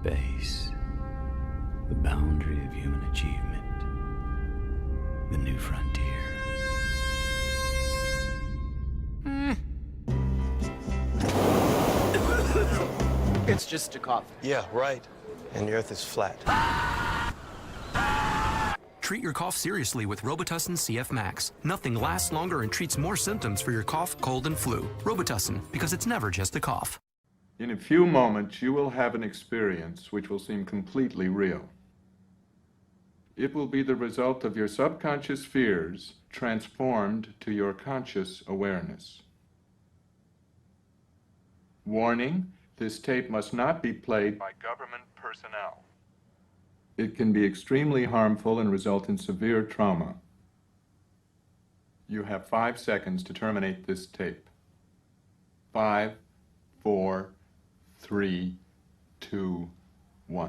Space, the boundary of human achievement, the new frontier. It's just a cough. Yeah, right. And the Earth is flat. Treat your cough seriously with Robitussin CF Max. Nothing lasts longer and treats more symptoms for your cough, cold, and flu. Robitussin, because it's never just a cough. In a few moments, you will have an experience which will seem completely real. It will be the result of your subconscious fears transformed to your conscious awareness. Warning, this tape must not be played by government personnel. It can be extremely harmful and result in severe trauma. You have 5 seconds to terminate this tape. 5, 4, 3, 2, 1.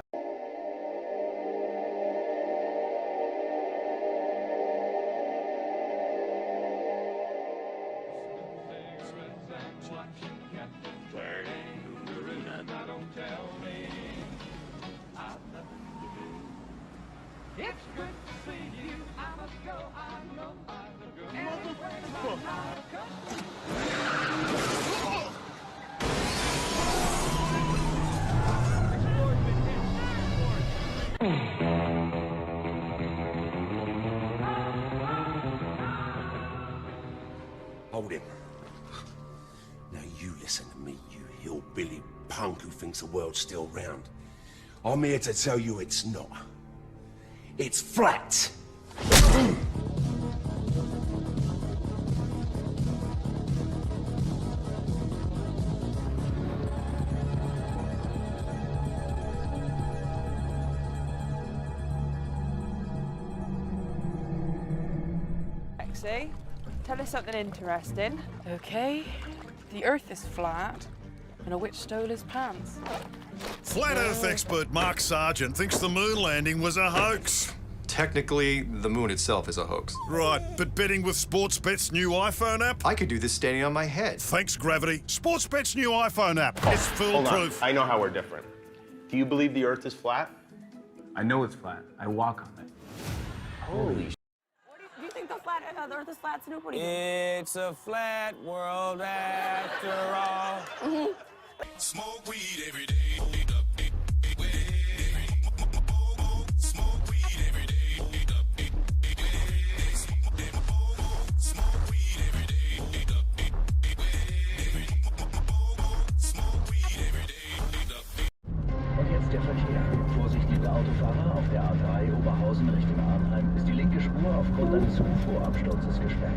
It's good to see you. I must go. I know I must go. Hold him. Now you listen to me, you hillbilly punk who thinks the world's still round. I'm here to tell you it's not. It's flat. Lexi, tell us something interesting. Okay, the Earth is flat, and a witch stole his pants. Flat Earth expert Mark Sargent thinks the moon landing was a hoax. Technically, the moon itself is a hoax. Right, but betting with Sportsbet's new iPhone app? I could do this standing on my head. Thanks, Gravity. Sportsbet's new iPhone app. It's foolproof. I know how we're different. Do you believe the Earth is flat? I know it's flat. I walk on it. Holy sh**. Do you think the Earth is flat, Snoop? What do you It's a flat world after all. Smoke weed every day. Und jetzt der Verkehr. Vorsicht, liebe Autofahrer, auf der A3 Oberhausen Richtung Arnheim ist die linke Spur aufgrund eines UFO-Absturzes gesperrt.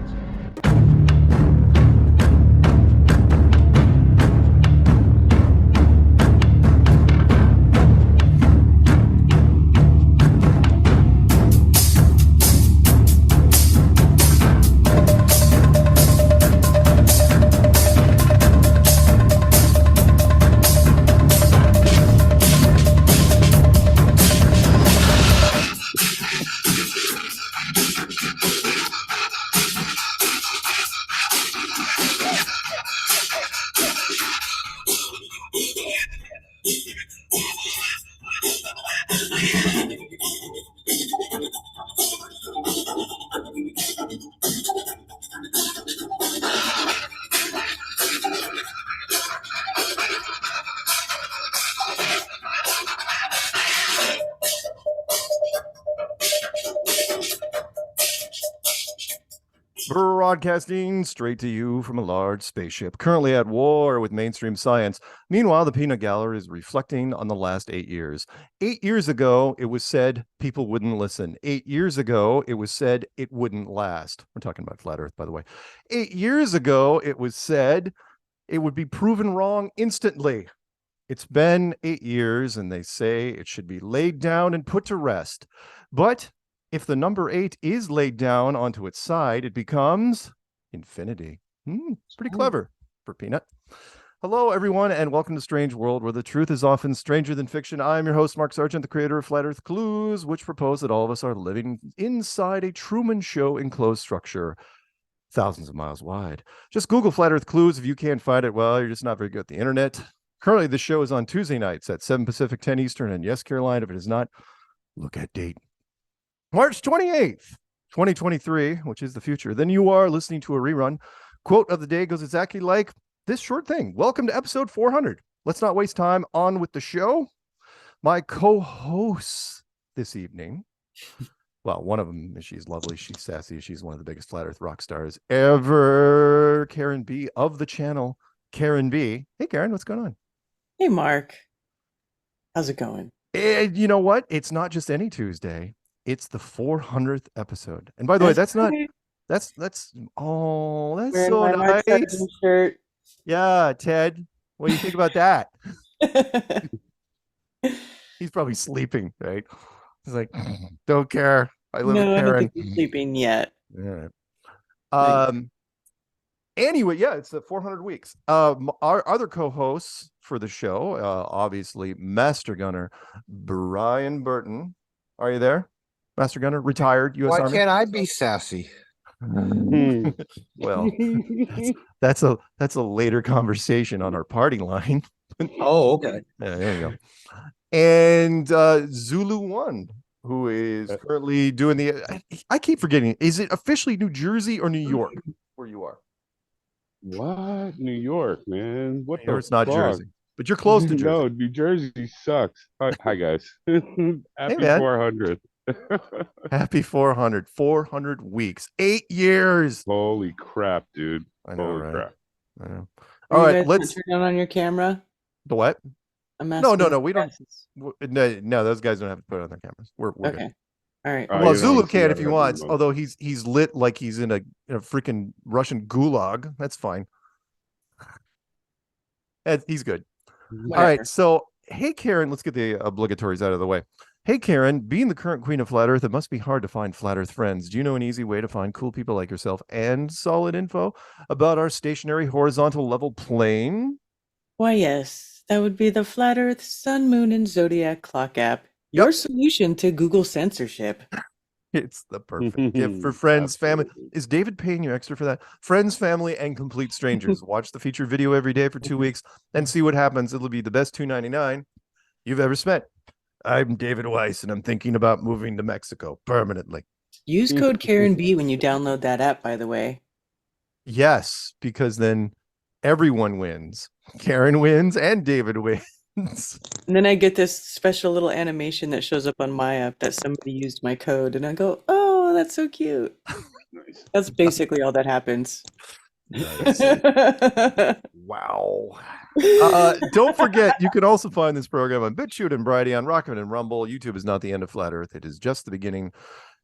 Broadcasting straight to you from a large spaceship, currently at war with mainstream science. Meanwhile, the peanut gallery is reflecting on the last 8 years. 8 years ago, it was said people wouldn't listen. 8 years ago, it was said it wouldn't last. We're talking about flat Earth, by the way. 8 years ago, it was said it would be proven wrong instantly. It's been 8 years, and they say it should be laid down and put to rest. But if the number 8 is laid down onto its side, it becomes infinity. It's pretty clever for Peanut. Hello, everyone, and welcome to Strange World, where the truth is often stranger than fiction. I'm your host, Mark Sargent, the creator of Flat Earth Clues, which propose that all of us are living inside a Truman Show enclosed structure, thousands of miles wide. Just Google Flat Earth Clues. If you can't find it, well, you're just not very good at the internet. Currently, the show is on Tuesday nights at 7 Pacific, 10 Eastern. And yes, Caroline, if it is not, look at date. March 28th, 2023, which is the future. Then you are listening to a rerun. Quote of the day goes exactly like this short thing. Welcome to episode 400. Let's not waste time. On with the show. My co-hosts this evening. Well, one of them, she's lovely. She's sassy. She's one of the biggest Flat Earth rock stars ever. Karen B of the channel. Karen B. Hey, Karen, what's going on? Hey, Mark. How's it going? And you know what? It's not just any Tuesday. It's the 400th episode. And by the way, that's so nice. Wearing So my Mark nice. Sargent shirt. Yeah, Ted. What do you think about that? He's probably sleeping, right? He's like, don't care. I live with Karen. I don't think he's sleeping yet. All right. Anyway, yeah, it's the 400 weeks. Our other co-hosts for the show, obviously, Master Gunner Brian Burton. Are you there, Master Gunner? Retired U.S. Army. Why can't I be sassy? Well, that's a later conversation on our party line. Oh, okay. Yeah, there you go. And Zulu One, who is currently doing I keep forgetting. Is it officially New Jersey or New York where you are? What? New York, man. What the It's not fuck? Jersey, but you're close to Jersey. No, New Jersey sucks. Hi guys. Happy 400. Happy 400. 400 weeks. 8 years. Holy crap, dude. I know, Holy right? crap. I know. Are All you right, guys let's turn on your camera. The what? No, we don't. No, those guys don't have to put it on their cameras. We're Okay. good. All right. Well, Zulu can if he wants, although he's lit like he's in a freaking Russian gulag. That's fine. He's good. Whatever. All right. So, hey, Karen, let's get the obligatories out of the way. Hey, Karen, being the current queen of Flat Earth, it must be hard to find Flat Earth friends. Do you know an easy way to find cool people like yourself and solid info about our stationary horizontal level plane? Why, yes. That would be the Flat Earth, Sun, Moon, and Zodiac Clock app. Your solution to Google censorship. It's the perfect gift for friends, family. Is David paying you extra for that? Friends, family, and complete strangers. Watch the featured video every day for 2 weeks and see what happens. It'll be the best $2.99 you've ever spent. I'm David Weiss, and I'm thinking about moving to Mexico permanently. Use code Karen B when you download that app, by the way. Yes, because then everyone wins. Karen wins and David wins. And then I get this special little animation that shows up on my app that somebody used my code, and I go, "Oh, that's so cute." That's basically all that happens. Wow. Don't forget, you can also find this program on BitChute and Brighteon, Rockman and Rumble. YouTube is not the end of Flat Earth. It is just the beginning.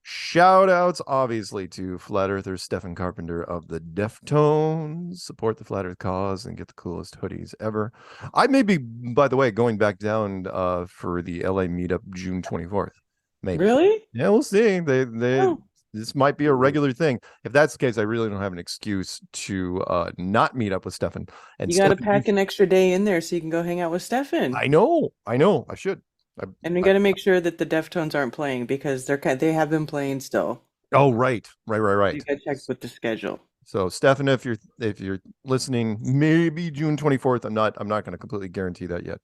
Shout outs, obviously, to Flat Earther Stephen Carpenter of the Deftones. Support the Flat Earth cause and get the coolest hoodies ever. I may be, by the way, going back down for the LA meetup June 24th. Maybe. Really? Yeah, we'll see. This might be a regular thing. If that's the case, I really don't have an excuse to not meet up with Stefan. And You got to pack an extra day in there so you can go hang out with Stefan. I know. I should. And we got to make sure that the Deftones aren't playing because they have been playing still. Oh, right. You got to check with the schedule. So, Stefan, if you're listening, maybe June 24th. I'm not going to completely guarantee that yet,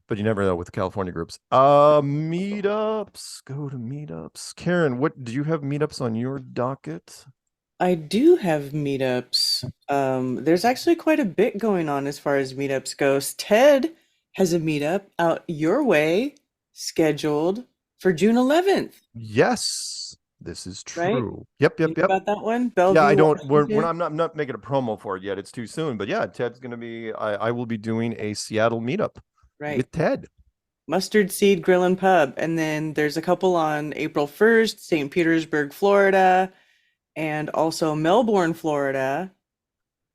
but you never know with the California groups. Meetups. Go to meetups. Karen, what do you have meetups on your docket? I do have meetups. There's actually quite a bit going on as far as meetups goes. Ted has a meetup out your way scheduled for June 11th. Yes, this is true. Right? Yep. You know about that one? Bellevue, Yeah, I don't. Washington? I'm not making a promo for it yet. It's too soon. But yeah, Ted's going to be. I will be doing a Seattle meetup with Ted. Mustard Seed Grill and Pub. And then there's a couple on April 1st, St. Petersburg, Florida, and also Melbourne, Florida,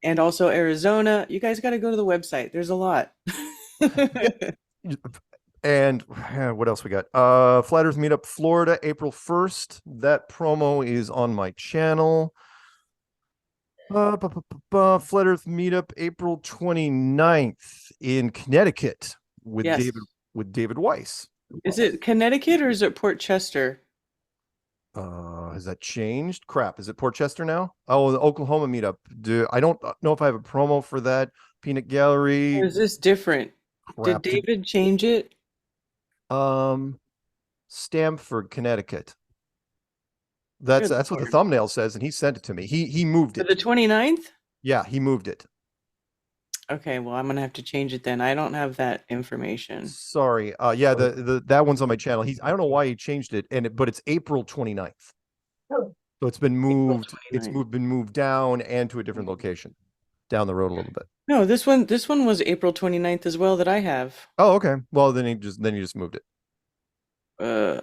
and also Arizona. You guys got to go to the website. There's a lot. And what else we got? Flat Earth Meetup Florida, April 1st. That promo is on my channel. Flat Earth Meetup April 29th in Connecticut with David Weiss. Is it Connecticut or is it Port Chester? Has that changed? Crap. Is it Port Chester now? Oh, the Oklahoma meetup. I don't know if I have a promo for that. Peanut Gallery. Or is this different? Did David change it? Stamford, Connecticut. That's what the thumbnail says, and he sent it to me. He moved For it. the 29th? Yeah, he moved it. Okay, well, I'm gonna have to change it then. I don't have that information. Sorry. Yeah, the that one's on my channel. I don't know why he changed it, but it's April 29th. So it's been moved. Been moved down and to a different location, down the road a little bit. No, this one was April 29th as well that I have. Oh, okay. Well, then he just moved it.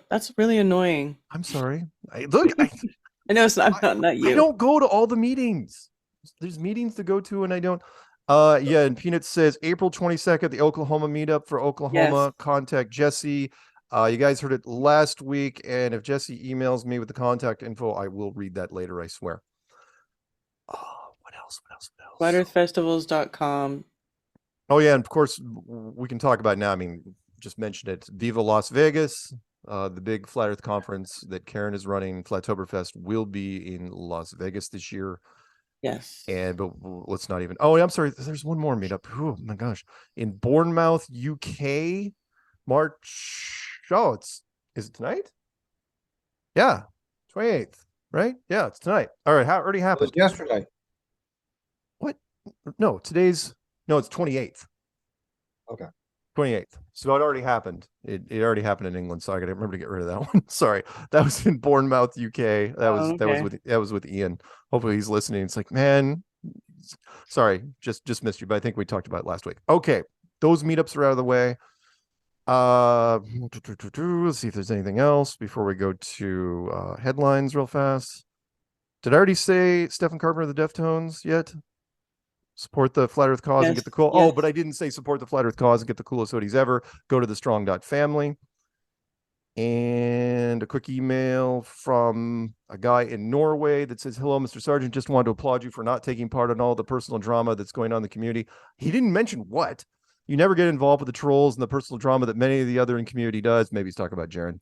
That's really annoying. I'm sorry. I know it's not you. I don't go to all the meetings. There's meetings to go to, and I don't. Yeah, and Peanut says April 22nd, the Oklahoma meetup for Oklahoma. Yes. Contact Jesse. You guys heard it last week, and if Jesse emails me with the contact info, I will read that later, I swear. Oh, what else? FlatEarthFestivals.com. Oh, yeah, and of course, we can talk about it now. I mean, just mentioned it. Viva Las Vegas, the big Flat Earth conference that Karen is running, Flattoberfest, will be in Las Vegas this year. Yes. But let's not even. Oh, I'm sorry. There's one more meetup. Oh my gosh, in Bournemouth, UK, March. Oh, is it tonight? Yeah, 28th, right? Yeah, it's tonight. All right, how already happened? It was yesterday. What? No, it's 28th. Okay. 28th. So it already happened. It already happened in England. So I got to remember to get rid of that one. Sorry, that was in Bournemouth, UK. That was with Ian. Hopefully he's listening. It's like, man, sorry, just missed you. But I think we talked about it last week. Okay, those meetups are out of the way. Let's see if there's anything else before we go to headlines real fast. Did I already say Stephen Carpenter of the Deftones yet? Support the Flat Earth cause and get the cool. Yes. Oh, but I didn't say support the Flat Earth cause and get the coolest hoodies ever. Go to the strong.family. And a quick email from a guy in Norway that says, hello, Mr. Sargent. Just wanted to applaud you for not taking part in all the personal drama that's going on in the community. He didn't mention what. You never get involved with the trolls and the personal drama that many of the other in community does. Maybe he's talking about Jaron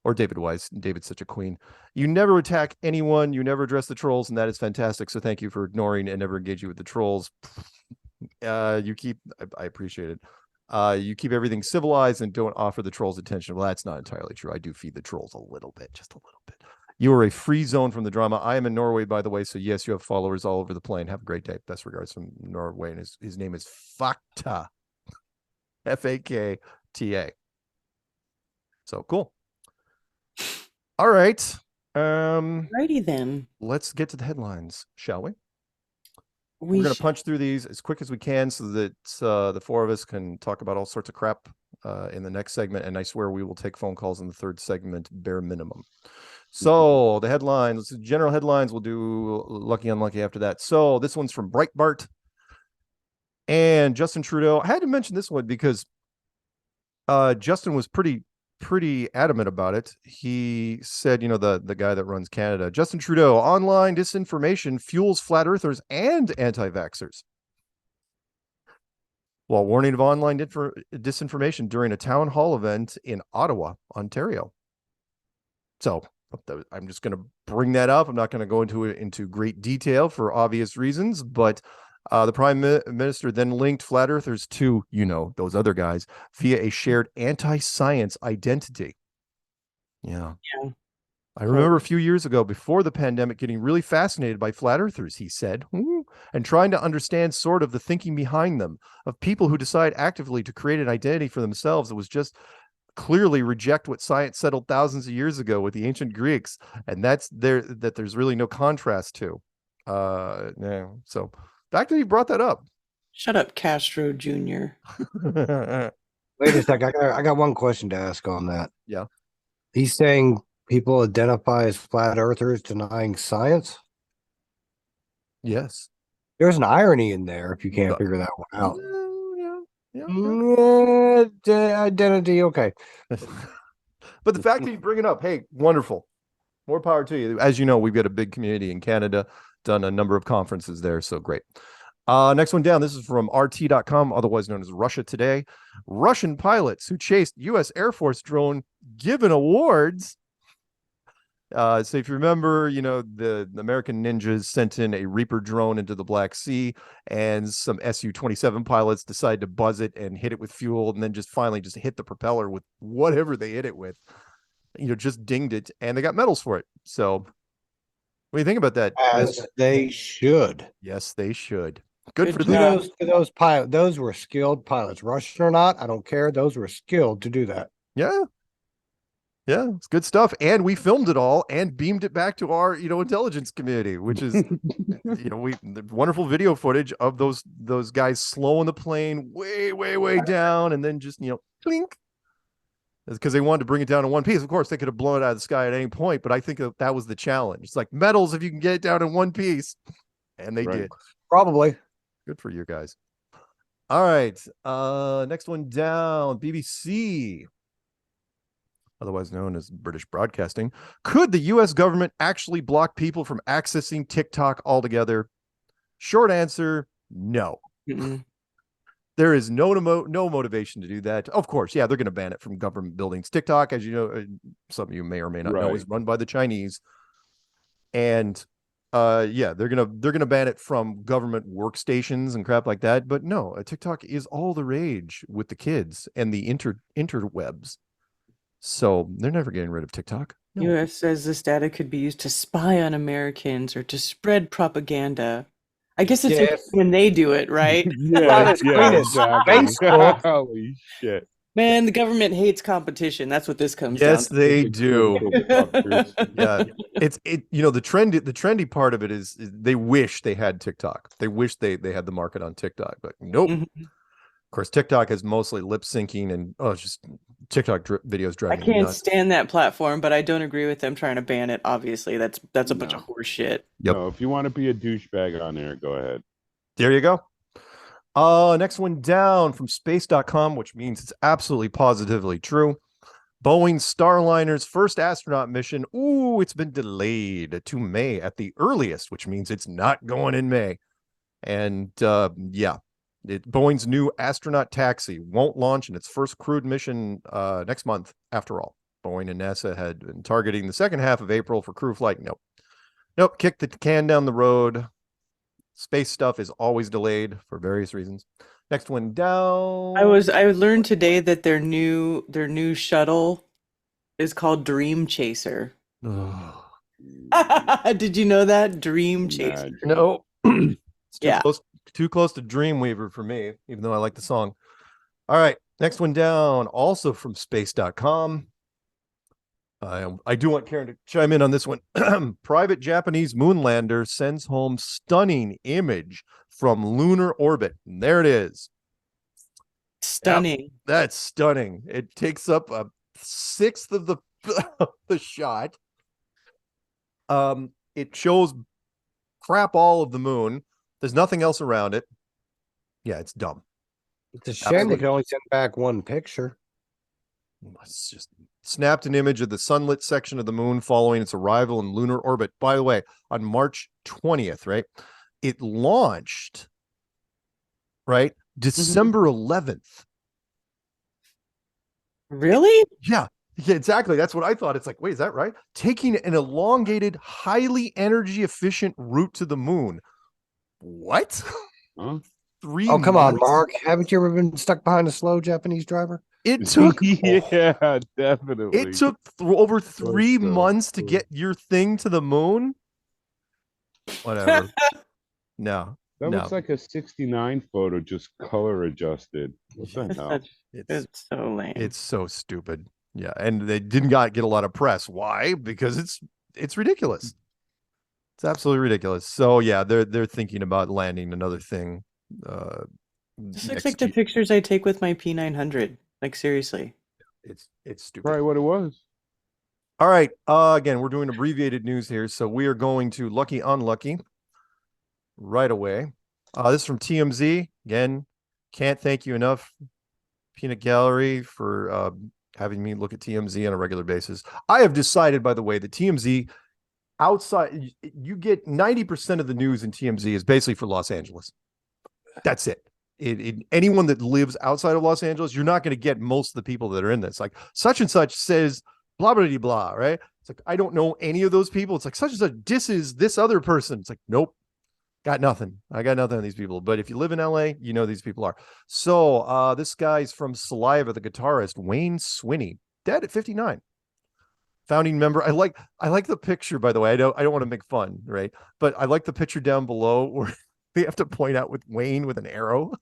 or David Weiss. David's such a queen. You never attack anyone. You never address the trolls, and that is fantastic. So thank you for ignoring and never engaging with the trolls. I appreciate it. You keep everything civilized and don't offer the trolls attention. Well, that's not entirely true. I do feed the trolls a little bit, just a little bit. You are a free zone from the drama. I am in Norway, by the way. So yes, you have followers all over the plane. Have a great day. Best regards from Norway. And his name is Fakta. Fakta. So cool. All right. Righty then. Let's get to the headlines, shall we? We're going to punch through these as quick as we can so that the four of us can talk about all sorts of crap in the next segment. And I swear we will take phone calls in the third segment, bare minimum. So the headlines, general headlines, we'll do lucky, unlucky after that. So this one's from Breitbart. And Justin Trudeau, I had to mention this one because Justin was pretty adamant about it. He said, the guy that runs Canada, Justin Trudeau, online disinformation fuels flat earthers and anti-vaxxers, while warning of online disinformation during a town hall event in Ottawa, Ontario. So I'm just going to bring that up. I'm not going to go into great detail for obvious reasons, but the Prime Minister then linked flat earthers to, those other guys via a shared anti-science identity. Yeah. I remember a few years ago, before the pandemic, getting really fascinated by flat earthers, he said, and trying to understand sort of the thinking behind them, of people who decide actively to create an identity for themselves that was just clearly reject what science settled thousands of years ago with the ancient Greeks. And that there's really no contrast to. So the fact that he brought that up. Shut up, Castro Jr. Wait a sec. I got one question to ask on that. Yeah. He's saying people identify as flat earthers denying science? Yes. There's an irony in there if you can't figure that one out. Identity, okay. But the fact that you bring it up, hey, wonderful. More power to you. As you know, we've got a big community in Canada, done a number of conferences there, so great. Next one down, this is from RT.com, otherwise known as Russia Today. Russian pilots who chased U.S. Air Force drone given awards. So if you remember, the American ninjas sent in a Reaper drone into the Black Sea, and some Su-27 pilots decided to buzz it and hit it with fuel, and then finally hit the propeller with whatever they hit it with. Just dinged it, and they got medals for it. So what do you think about that? As they should. Yes, they should. Good for them. To those pilots. Those were skilled pilots, Russian or not, I don't care. Those were skilled to do that. Yeah. Yeah, it's good stuff. And we filmed it all and beamed it back to our, intelligence community, which is, the wonderful video footage of those guys slowing the plane way, way, way down, and then just, clink. Because they wanted to bring it down in one piece. Of course, they could have blown it out of the sky at any point, but I think that was the challenge. It's like medals if you can get it down in one piece. And they did. Probably. Good for you guys. All right. Next one down, BBC. Otherwise known as British Broadcasting. Could the U.S. government actually block people from accessing TikTok altogether? Short answer, no. There is no motivation to do that. Of course, yeah, they're going to ban it from government buildings. TikTok, as you know, some of you may or may not know, is run by the Chinese. And they're gonna ban it from government workstations and crap like that. But no, TikTok is all the rage with the kids and the interwebs. So they're never getting rid of TikTok. No. U.S. says this data could be used to spy on Americans or to spread propaganda. I guess it's okay when they do it, right? Exactly. Holy shit. Man, the government hates competition. That's what this comes down to. Yes, they do. Yeah. The trendy part of it is they wish they had TikTok. They wish they had the market on TikTok, but nope. Of course, TikTok is mostly lip syncing and it's just TikTok videos driving. I can't stand that platform, but I don't agree with them trying to ban it. Obviously, that's a bunch of horse shit. Yep. No, if you want to be a douchebag on there, go ahead. There you go. Next one down from space.com, which means it's absolutely positively true. Boeing Starliner's first astronaut mission. It's been delayed to May at the earliest, which means it's not going in May. And Boeing's new astronaut taxi won't launch in its first crewed mission next month. After all, Boeing and NASA had been targeting the second half of April for crew flight. Nope. Kick the can down the road. Space stuff is always delayed for various reasons. Next one down. I learned today that their new shuttle is called Dream Chaser. Did you know that? Dream Chaser. No. It's too close to Dreamweaver for me, even though I like the song. All right, next one down, also from space.com. I do want Karen to chime in on this one. Private Japanese moonlander sends home stunning image from lunar orbit. And there it is. Stunning. Yep, that's stunning. It takes up a sixth of the shot. It shows crap all of the moon. There's nothing else around it. Yeah, it's dumb. It's a shame they can only send back one picture. It's just snapped an image of the sunlit section of the moon following its arrival in lunar orbit. By the way, on March 20th, right? It launched, right? December 11th. Really? Yeah, exactly. That's what I thought. It's like, wait, is that right? Taking an elongated, highly energy efficient route to the moon. What? Huh? 3 Oh, come on, months? Mark. Haven't you ever been stuck behind a slow Japanese driver? It took yeah, definitely. It took over 3 months to get your thing to the moon. Whatever. No. That looks like a 69 photo, just color adjusted. What the hell? It's so lame. It's so stupid. Yeah, and they didn't get a lot of press. Why? Because it's ridiculous. It's absolutely ridiculous. So yeah, they're thinking about landing another thing. This looks like the pictures I take with my P900. Like seriously. It's stupid. Probably what it was. All right. Again, we're doing abbreviated news here, so we are going to lucky unlucky right away. This is from TMZ. Again, can't thank you enough, Peanut Gallery, for having me look at TMZ on a regular basis. I have decided, by the way, that TMZ outside, you get 90% of the news in TMZ is basically for Los Angeles. That's it. Anyone that lives outside of Los Angeles, you're not going to get most of the people that are in this. Like such and such says blah, blah, blah, blah, right? It's like, I don't know any of those people. It's like such as a disses this other person. It's like, nope, got nothing. I got nothing on these people. But if you live in LA, you know these people are. So this guy's from Saliva, the guitarist, Wayne Swinney, dead at 59. Founding member. I like the picture, by the way. I don't want to make fun, right? But I like the picture down below where we have to point out with Wayne with an arrow.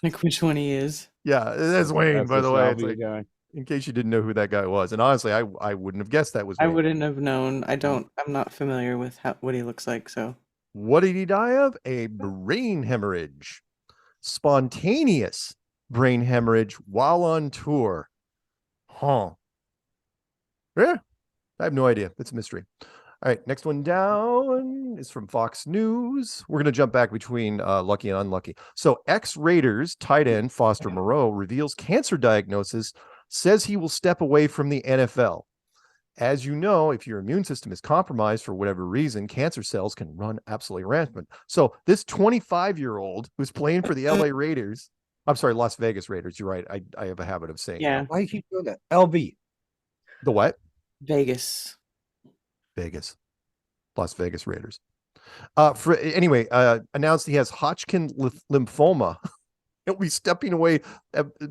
Like which one he is. Yeah, that's Wayne, That's by the way. It's Salvia like, guy. in case you didn't know who that guy was. And honestly, I wouldn't have guessed that was I Wayne. wouldn't have known. I'm not familiar with what he looks like, so. What did he die of? A brain hemorrhage. Spontaneous brain hemorrhage while on tour. Huh. Yeah, I have no idea. It's a mystery. All right, next one down is from Fox News. We're going to jump back between lucky and unlucky. So ex-Raiders tight end Foster Moreau reveals cancer diagnosis, says he will step away from the NFL. As you know, if your immune system is compromised for whatever reason, cancer cells can run absolutely rampant. So this 25-year-old who's playing for the LA Raiders, I'm sorry, Las Vegas Raiders. You're right. I have a habit of saying Yeah. Why you keep doing that? LV. The what? Vegas. Las Vegas Raiders. Announced he has Hodgkin lymphoma. He'll be stepping away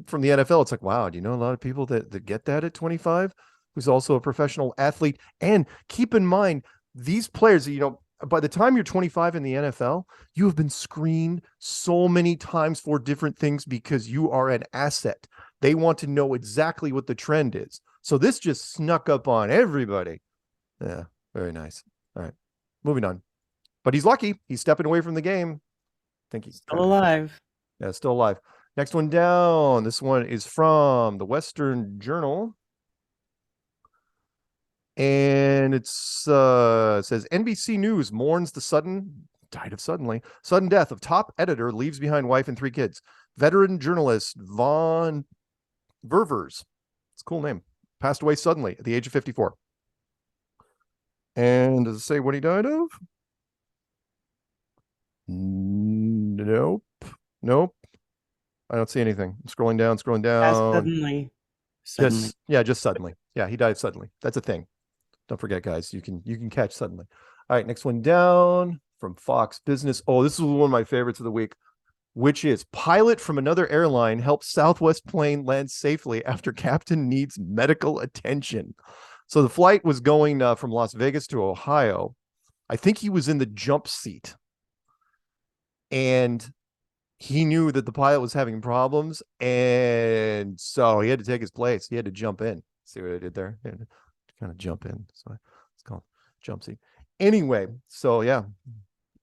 from the NFL. It's like, wow, do you know a lot of people that get that at 25? Who's also a professional athlete? And keep in mind, these players, by the time you're 25 in the NFL, you have been screened so many times for different things because you are an asset. They want to know exactly what the trend is. So this just snuck up on everybody. Yeah, very nice. All right, moving on. But he's lucky. He's stepping away from the game. I think he's still alive. Yeah, still alive. Next one down. This one is from the Western Journal. And it says NBC News mourns the died of sudden death of top editor, leaves behind wife and 3 kids. Veteran journalist Von Ververs, it's a cool name, passed away suddenly at the age of 54. And does it say what he died of? Nope. I don't see anything. I'm scrolling down. Suddenly. Just suddenly. Yeah, he died suddenly. That's a thing. Don't forget, guys, you can catch suddenly. All right, next one down from Fox Business. Oh, this is one of my favorites of the week, which is pilot from another airline helps Southwest plane land safely after captain needs medical attention. So the flight was going from Las Vegas to Ohio. I think he was in the jump seat. And he knew that the pilot was having problems. And so he had to take his place. He had to jump in. See what I did there? He had to kind of jump in. So it's called jump seat. Anyway, so yeah.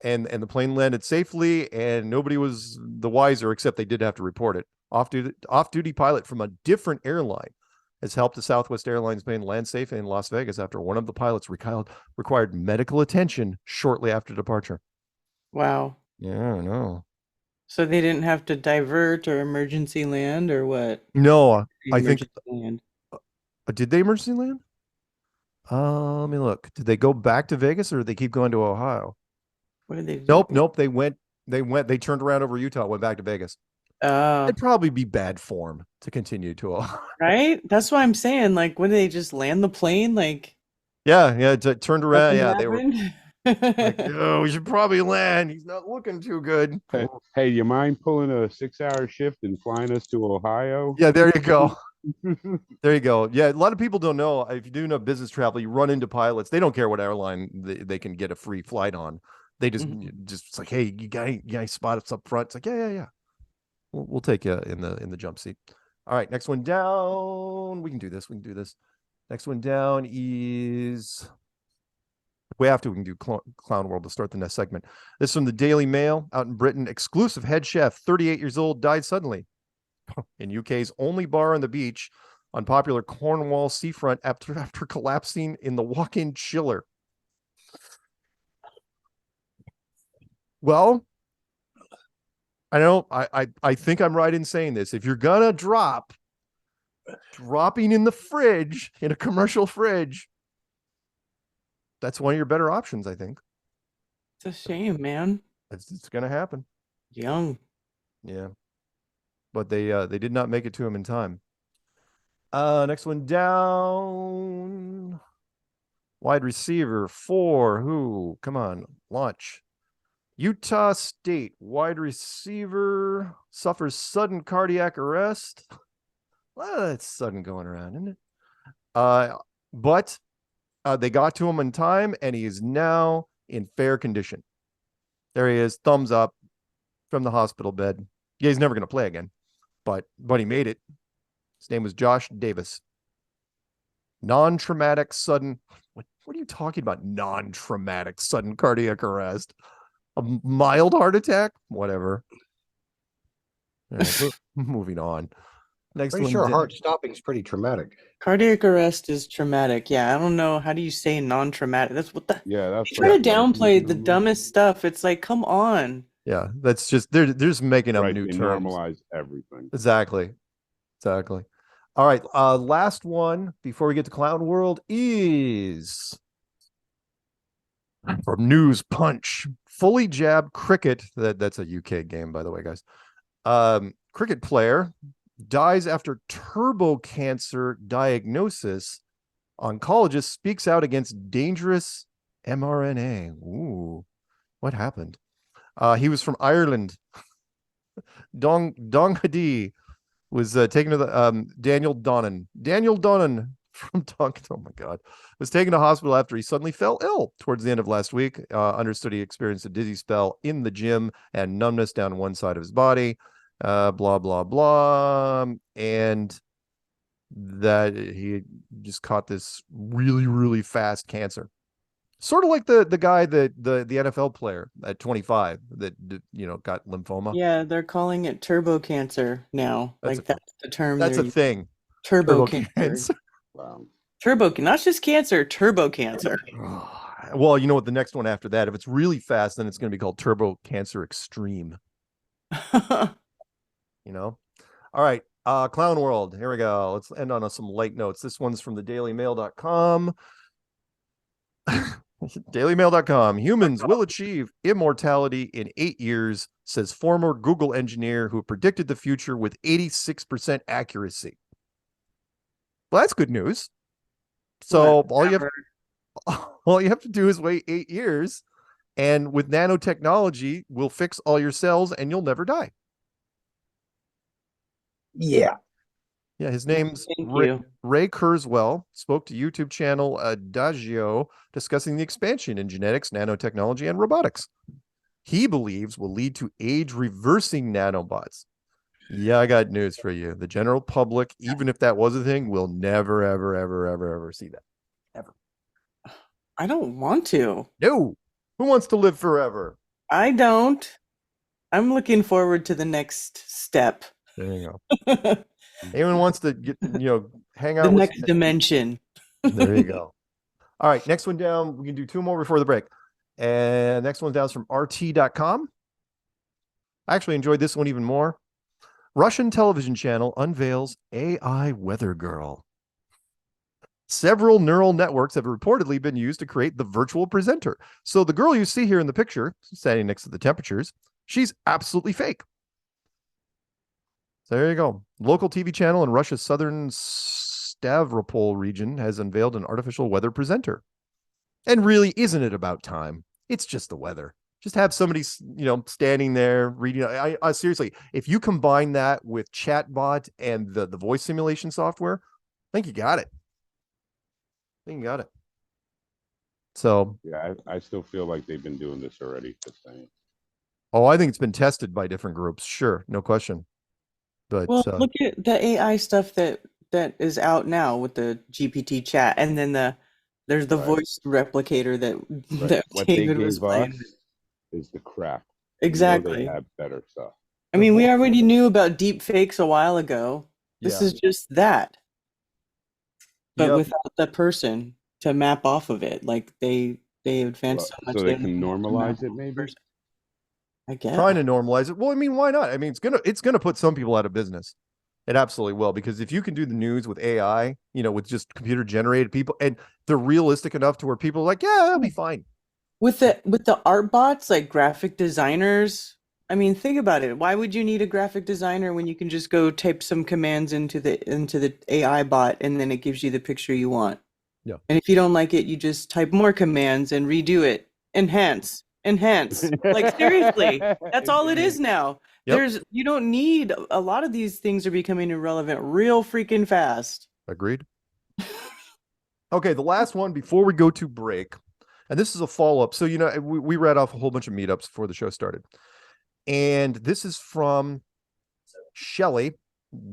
And the plane landed safely and nobody was the wiser, except they did have to report it. Off-duty pilot from a different airline has helped the Southwest Airlines plane land safe in Las Vegas after one of the pilots required medical attention shortly after departure. Wow. Yeah, I know. So they didn't have to divert or emergency land or what? No, I think. Land. Did they emergency land? Let me look. Did they go back to Vegas or did they keep going to Ohio? What did they do? Nope. They turned around over Utah, went back to Vegas. It'd probably be bad form to continue to Ohio. Right? That's what I'm saying. Like, when did they just land the plane? Like, yeah, it turned around. Yeah, they were like, oh, we should probably land. He's not looking too good. Hey, you mind pulling a 6-hour shift and flying us to Ohio? Yeah, there you go. There you go. Yeah, a lot of people don't know. If you do know business travel, you run into pilots. They don't care what airline they can get a free flight on. They just it's like, hey, you got spot us up front. It's like, yeah. We'll take you in the jump seat. All right, next one down. We can do this. Next one down is we can do Clown World to start the next segment. This is from the Daily Mail out in Britain. Exclusive head chef, 38 years old, died suddenly in UK's only bar on the beach on popular Cornwall seafront after collapsing in the walk-in chiller. Well, I know I think I'm right in saying this. If you're gonna dropping in the fridge, in a commercial fridge, that's one of your better options, I think. It's a shame, man. It's gonna happen. Young. Yeah. But they did not make it to him in time. Next one down. Wide receiver for who? Come on, launch. Utah State wide receiver suffers sudden cardiac arrest. Well, that's sudden going around, isn't it? But they got to him in time, and he is now in fair condition. There he is, thumbs up from the hospital bed. Yeah, he's never going to play again, but he made it. His name was Josh Davis. Non-traumatic sudden. What are you talking about? Non-traumatic sudden cardiac arrest. A mild heart attack? Whatever. All right, moving on. Next Pretty one. sure heart stopping is pretty traumatic. Cardiac arrest is traumatic. Yeah, I don't know. How do you say non-traumatic? That's what the. Yeah, that's. You try to downplay the dumbest stuff. It's like, come on. Yeah, that's just they're just making up new they terms. Normalize everything. Exactly. All right. Last one before we get to Clown World is from News Punch. Fully jabbed cricket. That's a UK game, by the way, guys. Cricket player dies after turbo cancer diagnosis. Oncologist speaks out against dangerous mRNA. Ooh, what happened? He was from Ireland. Dong Hadi was taken to the Daniel Donnan from Dong. Oh my God, was taken to hospital after he suddenly fell ill towards the end of last week. Understood he experienced a dizzy spell in the gym and numbness down one side of his body. Blah blah blah, and that he just caught this really fast cancer. Sort of like the guy that the NFL player at 25 that got lymphoma. Yeah, they're calling it turbo cancer now. That's the term. That's a thing. Turbo cancer. Wow. Not just cancer, turbo cancer. Well, you know what? The next one after that, if it's really fast, then it's going to be called Turbo Cancer Extreme. All right. Clown World. Here we go. Let's end on some light notes. This one's from the dailymail.com. Dailymail.com. Humans will achieve immortality in 8 years, says former Google engineer who predicted the future with 86% accuracy. Well, that's good news. So all you have to do is wait 8 years, and with nanotechnology, we'll fix all your cells and you'll never die. Yeah. Yeah, his name's Ray Kurzweil, spoke to YouTube channel Adagio discussing the expansion in genetics, nanotechnology, and robotics. He believes will lead to age-reversing nanobots. Yeah, I got news for you. The general public, even if that was a thing, will never, ever see that. Ever. I don't want to. No. Who wants to live forever? I don't. I'm looking forward to the next step. There you go. Anyone wants to get, hang out the with next dimension. There you go. All right, next one down. We can do two more before the break. And next one down is from RT.com. I actually enjoyed this one even more. Russian television channel unveils AI weather girl. Several neural networks have reportedly been used to create the virtual presenter. So the girl you see here in the picture, standing next to the temperatures, she's absolutely fake. So there you go. Local TV channel in Russia's southern Stavropol region has unveiled an artificial weather presenter. And really, isn't it about time? It's just the weather. Just have somebody, standing there reading. I seriously, if you combine that with chatbot and the voice simulation software, I think you got it. So yeah, I still feel like they've been doing this already. Just saying. Oh, I think it's been tested by different groups. Sure, no question. But look at the AI stuff that is out now with the GPT chat, and then there's the voice replicator that what David they was gave playing. us is the crap. Exactly. They have better stuff. I mean, we already knew about deep fakes a while ago. This is just that, but without the person to map off of it. Like they advanced so much. So they can normalize it, maybe. I guess. Trying to normalize it. Well, I mean, why not? I mean, it's gonna put some people out of business. It absolutely will, because if you can do the news with AI, with just computer generated people, and they're realistic enough to where people are like, yeah, that'll be fine. With the art bots, like graphic designers, I mean, think about it. Why would you need a graphic designer when you can just go type some commands into the AI bot and then it gives you the picture you want? Yeah. And if you don't like it, you just type more commands and redo it. Enhance, enhance. Like seriously, that's all it is now. Yep. You don't need a lot of these things are becoming irrelevant real freaking fast. Agreed. Okay, the last one before we go to break, and this is a follow-up. So, we read off a whole bunch of meetups before the show started. And this is from Shelly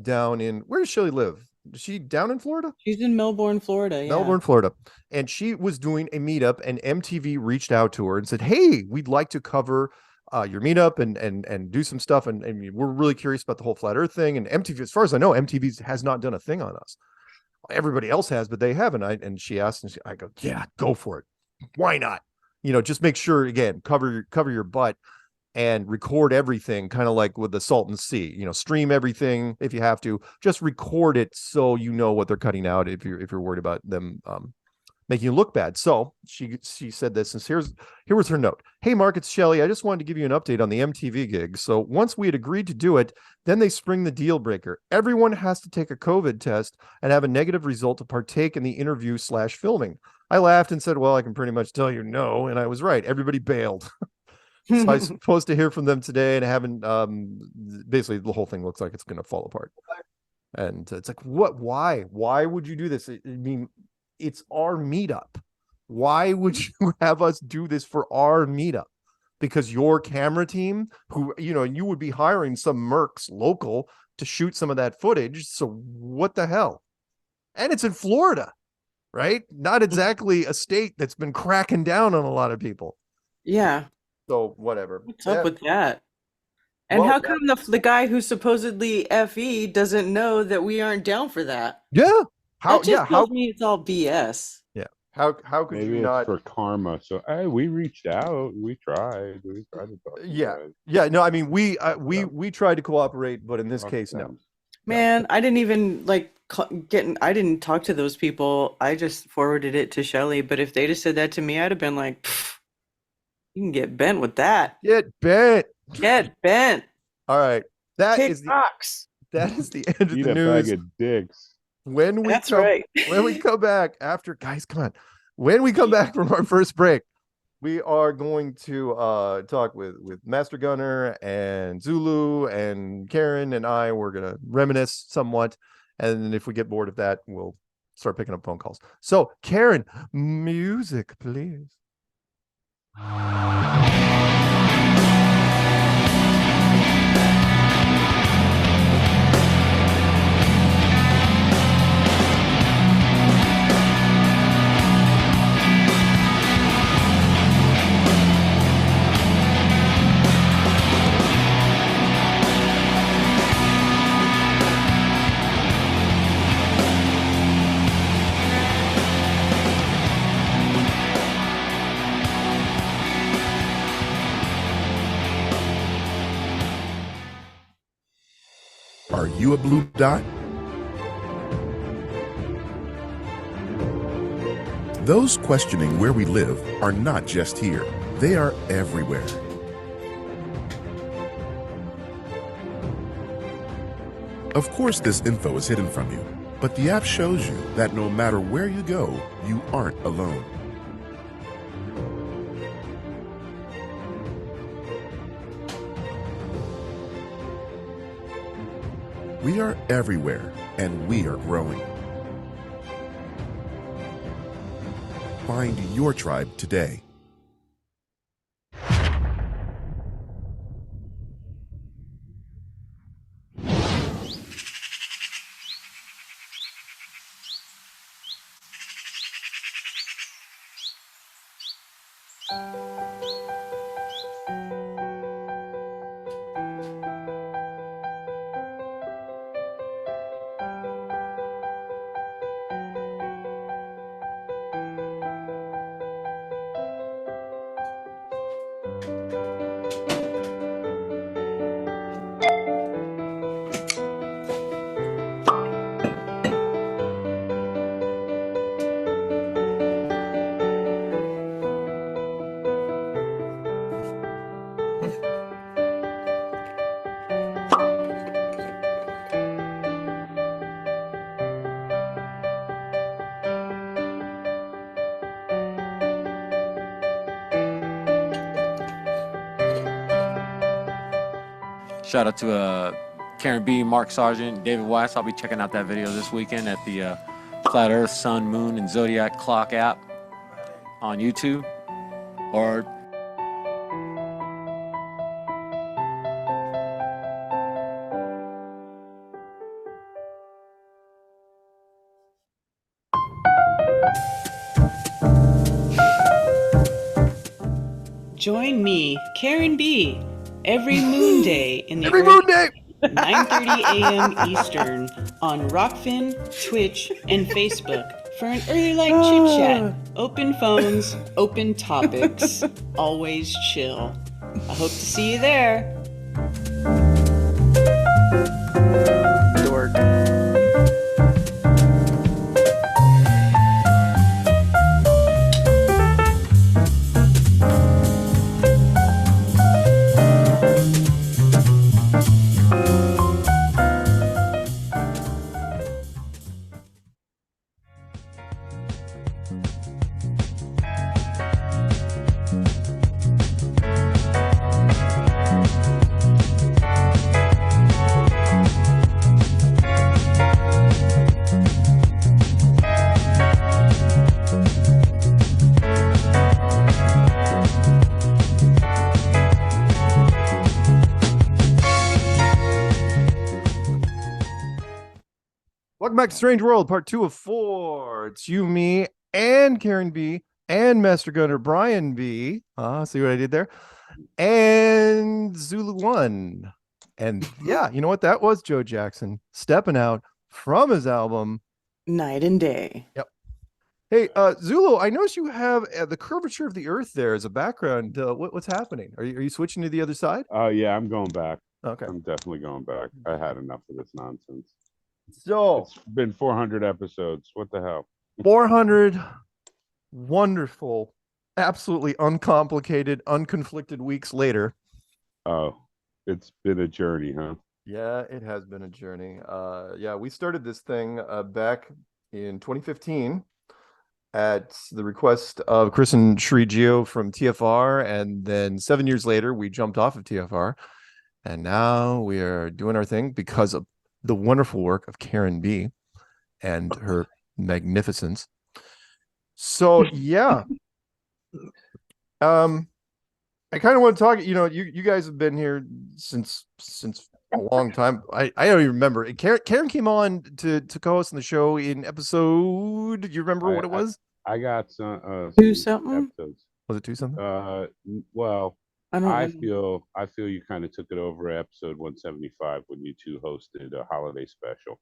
down in, where does Shelly live? Is she down in Florida? She's in Melbourne, Florida. Yeah. Melbourne, Florida. And she was doing a meetup and MTV reached out to her and said, hey, we'd like to cover your meetup and do some stuff. And we're really curious about the whole flat earth thing. And MTV, as far as I know, MTV has not done a thing on us. Everybody else has, but they haven't. And she asked, and I go, yeah, go for it. Why not? Just make sure, again, cover your butt and record everything, kind of like with the Salton Sea. Stream everything if you have to. Just record it so you know what they're cutting out if you're worried about them making you look bad. So she said this, and here was her note. Hey, Mark, it's Shelly. I just wanted to give you an update on the MTV gig. So once we had agreed to do it, then they spring the deal breaker. Everyone has to take a COVID test and have a negative result to partake in the interview/filming. I laughed and said, well, I can pretty much tell you no. And I was right. Everybody bailed. So I'm supposed to hear from them today, and I haven't. Basically, the whole thing looks like it's going to fall apart. And it's like, what? Why? Why would you do this? I mean, it's our meetup. Why would you have us do this for our meetup? Because your camera team, who you would be hiring some mercs local to shoot some of that footage. So what the hell? And it's in Florida, right? Not exactly a state that's been cracking down on a lot of people. Yeah. So whatever. What's up with that? And how come the guy who's supposedly FE doesn't know that we aren't down for that? Yeah. That just tells me it's all BS. Yeah. How could Maybe you it's not for karma? So hey, we reached out. We tried to talk to you guys. Yeah. No, I mean we tried to cooperate, but in this case, no. Man, I didn't even I didn't talk to those people. I just forwarded it to Shelly. But if they just said that to me, I'd have been like, you can get bent with that. Get bent. Get bent. All right. That Kick is rocks. That is the end of Eat the a news. bag of dicks. When we That's right. When we come back after, guys, come on. When we come back from our first break, we are going to talk with Master Gunner and Zulu and Karen and I. We're gonna reminisce somewhat, and if we get bored of that, we'll start picking up phone calls. So, Karen, music, please. Are you a blue dot? Those questioning where we live are not just here. They are everywhere. Of course, this info is hidden from you, but the app shows you that no matter where you go, you aren't alone. We are everywhere, and we are growing. Find your tribe today. Shout out to Karen B, Mark Sargent, David Weiss. I'll be checking out that video this weekend at the Flat Earth, Sun, Moon, and Zodiac Clock app on YouTube. Or Join me, Karen B, every moon day in the Every moon day! 9:30 a.m. Eastern on Rockfin, Twitch, and Facebook for an early light chit chat. Open phones, open topics, always chill. I hope to see you there. Dork. Welcome back to Strange World, part 2 of 4. It's you, me, and Karen B, and Master Gunner Brian B. See what I did there? And Zulu 1. And yeah, you know what that was? Joe Jackson stepping out from his album Night and Day. Yep. Hey, Zulu, I noticed you have the curvature of the earth there as a background. What's happening? Are you switching to the other side? Oh, yeah, I'm going back. Okay. I'm definitely going back. I had enough of this nonsense. So it's been 400 episodes. What the hell? 400 wonderful, absolutely uncomplicated, unconflicted weeks later. Oh, it's been a journey, huh? Yeah, it has been a journey. Yeah, we started this thing back in 2015 at the request of Chris and Shri Gio from TFR, and then 7 years later we jumped off of TFR, and now we are doing our thing because of the wonderful work of Karen B and her magnificence. So yeah, I kind of want to talk. You guys have been here since a long time. I don't even remember. Karen came on to co-host on the show in episode. Do you remember what it was? I got some two something episodes. Was it two something? Well, I feel you kind of took it over episode 175 when you two hosted a holiday special,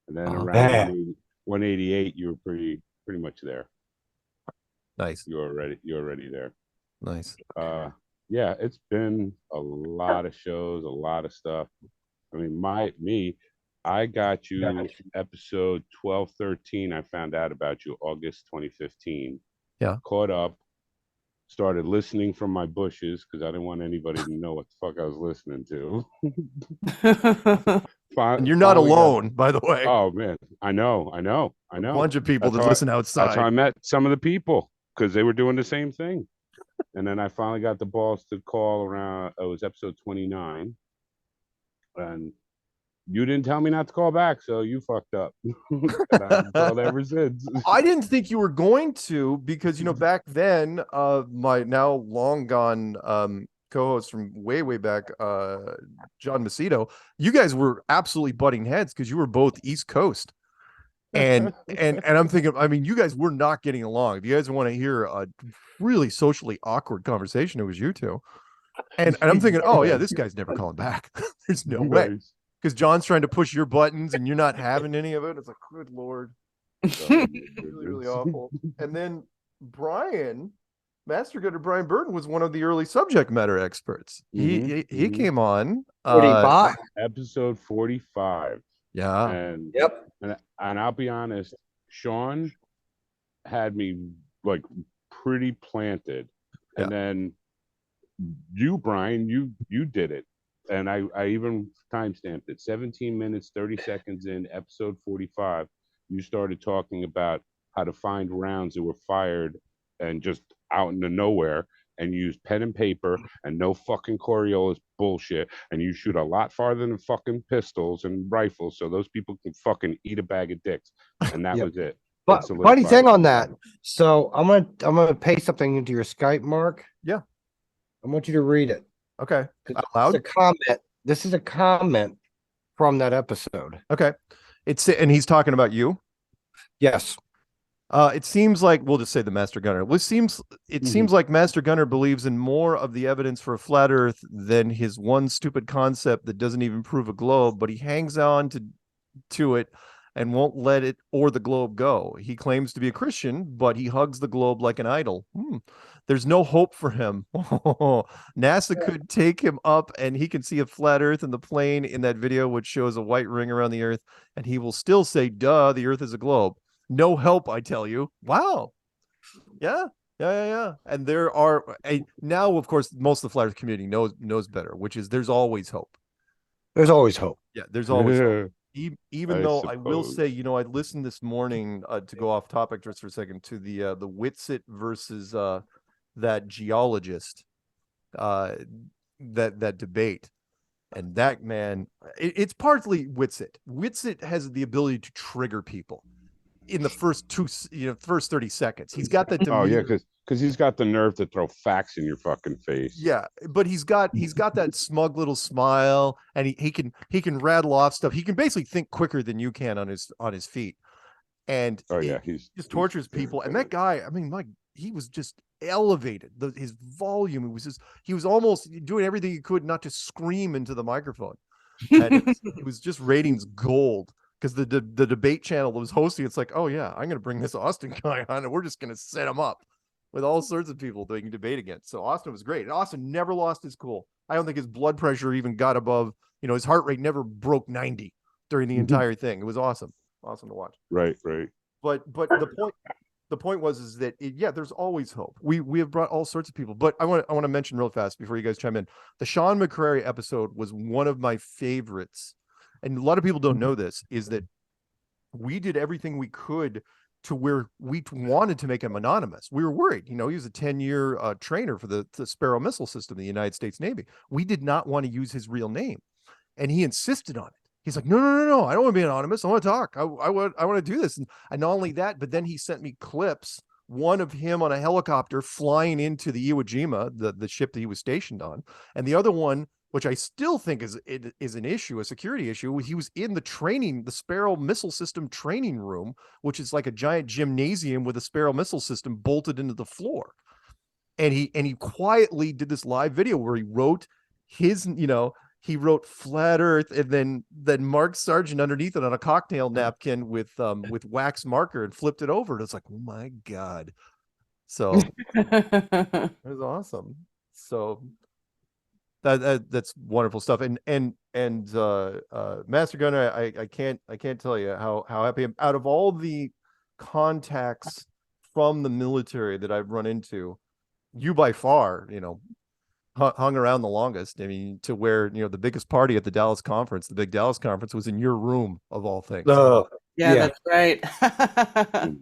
and then around 188 you were pretty much there. Nice. You're already there. Nice. Yeah, it's been a lot of shows, a lot of stuff. I mean, I got you episode 1213. I found out about you August 2015. Yeah. Caught up. Started listening from my bushes because I didn't want anybody to know what the fuck I was listening to. And you're not alone, by the way. Oh man, I know. A bunch of people that listen outside. That's how I met some of the people because they were doing the same thing. And then I finally got the balls to call around. It was episode 29, and you didn't tell me not to call back, so you fucked up. And I've called ever since. I didn't think you were going to because back then, my now long gone co-host from way back, John Macedo, you guys were absolutely butting heads because you were both East Coast. And I'm thinking, you guys were not getting along. If you guys want to hear a really socially awkward conversation, it was you two. And I'm thinking, oh yeah, this guy's never calling back. There's no way. Because John's trying to push your buttons and you're not having any of it. It's like, good Lord. Really awful. And then Master Gunner Brian Burton was one of the early subject matter experts. He came on 45. Episode 45. Yeah. And I'll be honest, Sean had me like pretty planted. And then you, Brian, you did it. And I even timestamped it. 17 minutes, 30 seconds in episode 45, you started talking about how to find rounds that were fired and just out into nowhere and you use pen and paper and no fucking Coriolis bullshit, and you shoot a lot farther than fucking pistols and rifles, so those people can fucking eat a bag of dicks, and that was it. But funny thing on that. So I'm gonna paste something into your Skype, Mark. Yeah. I want you to read it. Okay. Out loud. A comment. This is a comment from that episode. Okay. And he's talking about you. Yes. It seems like we'll just say the Master Gunner. It seems like Master Gunner believes in more of the evidence for a flat Earth than his one stupid concept that doesn't even prove a globe, but he hangs on to it and won't let it or the globe go. He claims to be a Christian, but he hugs the globe like an idol. There's no hope for him. NASA could take him up and he can see a flat Earth in the plane in that video, which shows a white ring around the Earth, and he will still say, duh, the Earth is a globe. No help, I tell you. Wow. Yeah. And there are now, of course, most of the flat Earth community knows better, which is there's always hope. There's always hope. Yeah, there's always hope. Even though I will say, I listened this morning to go off topic just for a second to the Whitsitt versus that geologist that debate, and that man, it's partly Whitsitt. Whitsitt has the ability to trigger people in the first first 30 seconds. He's got that demeanor. Oh yeah, because he's got the nerve to throw facts in your fucking face. Yeah, but he's got that smug little smile, and he can rattle off stuff. He can basically think quicker than you can on his feet. And he just tortures people. And that guy, I mean, he was just elevated. His volume, he was almost doing everything he could not to scream into the microphone. And it was just ratings gold. Because the debate channel that was hosting, it's like, oh yeah, I'm going to bring this Austin guy on, and we're just going to set him up with all sorts of people they can debate against. So Austin was great. And Austin never lost his cool. I don't think his blood pressure even got above, his heart rate never broke 90 during the entire thing. It was awesome to watch. Right. But the point was that there's always hope. We have brought all sorts of people, but I want to mention real fast before you guys chime in. The Sean McCrary episode was one of my favorites. And a lot of people don't know this, is that we did everything we could to where we wanted to make him anonymous. We were worried, he was a 10-year trainer for the Sparrow missile system in the United States Navy. We did not want to use his real name. And he insisted on it. He's like, no, I don't want to be anonymous. I want to talk. I want to do this. And not only that, but then he sent me clips, one of him on a helicopter flying into the Iwo Jima, the ship that he was stationed on. And the other one, which I still think is an issue, a security issue. He was in the Sparrow missile system training room, which is like a giant gymnasium with a Sparrow missile system bolted into the floor. And he quietly did this live video where he wrote he wrote flat Earth and then Mark Sargent underneath it on a cocktail napkin with wax marker and flipped it over. And it's like, oh my God. So it was awesome. So that's wonderful stuff. And Master Gunner, I can't tell you how happy I'm. Out of all the contacts from the military that I've run into, you by far, hung around the longest. I mean, to where, the biggest party at the Dallas conference, the big Dallas conference, was in your room of all things. Oh, yeah, that's right. I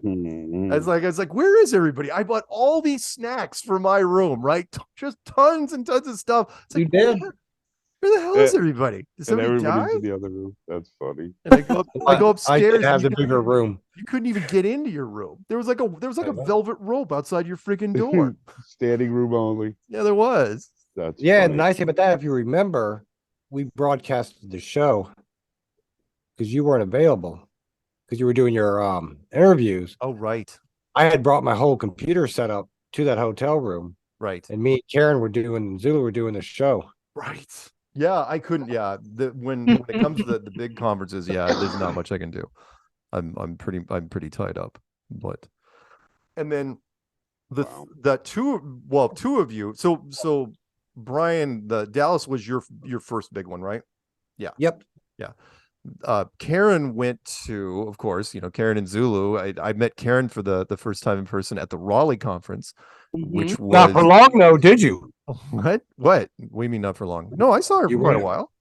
was like, where is everybody? I bought all these snacks for my room, right? Just tons and tons of stuff. It's like, you did. Where the hell is everybody? Did somebody everybody's die? in the other room. That's funny. And I go upstairs. I did have the bigger room. You couldn't even get into your room. There was like a velvet rope outside your freaking door. Standing room only. Yeah, there was. That's the funny. nice thing about that, if you remember, we broadcasted the show because you weren't available because you were doing your interviews. Oh, right. I had brought my whole computer setup to that hotel room. Right. And me and Karen Zulu were doing the show. Right. Yeah, I couldn't. Yeah, when it comes to the big conferences, there's not much I can do. I'm pretty tied up. But and then two of you. So Brian, the Dallas was your first big one, right? Yeah. Yep. Yeah. Karen went to, of course, Karen and Zulu. I met Karen for the first time in person at the Raleigh conference, which was not for long. No, did you? What? What do you mean not for long? No, I saw her for quite a while.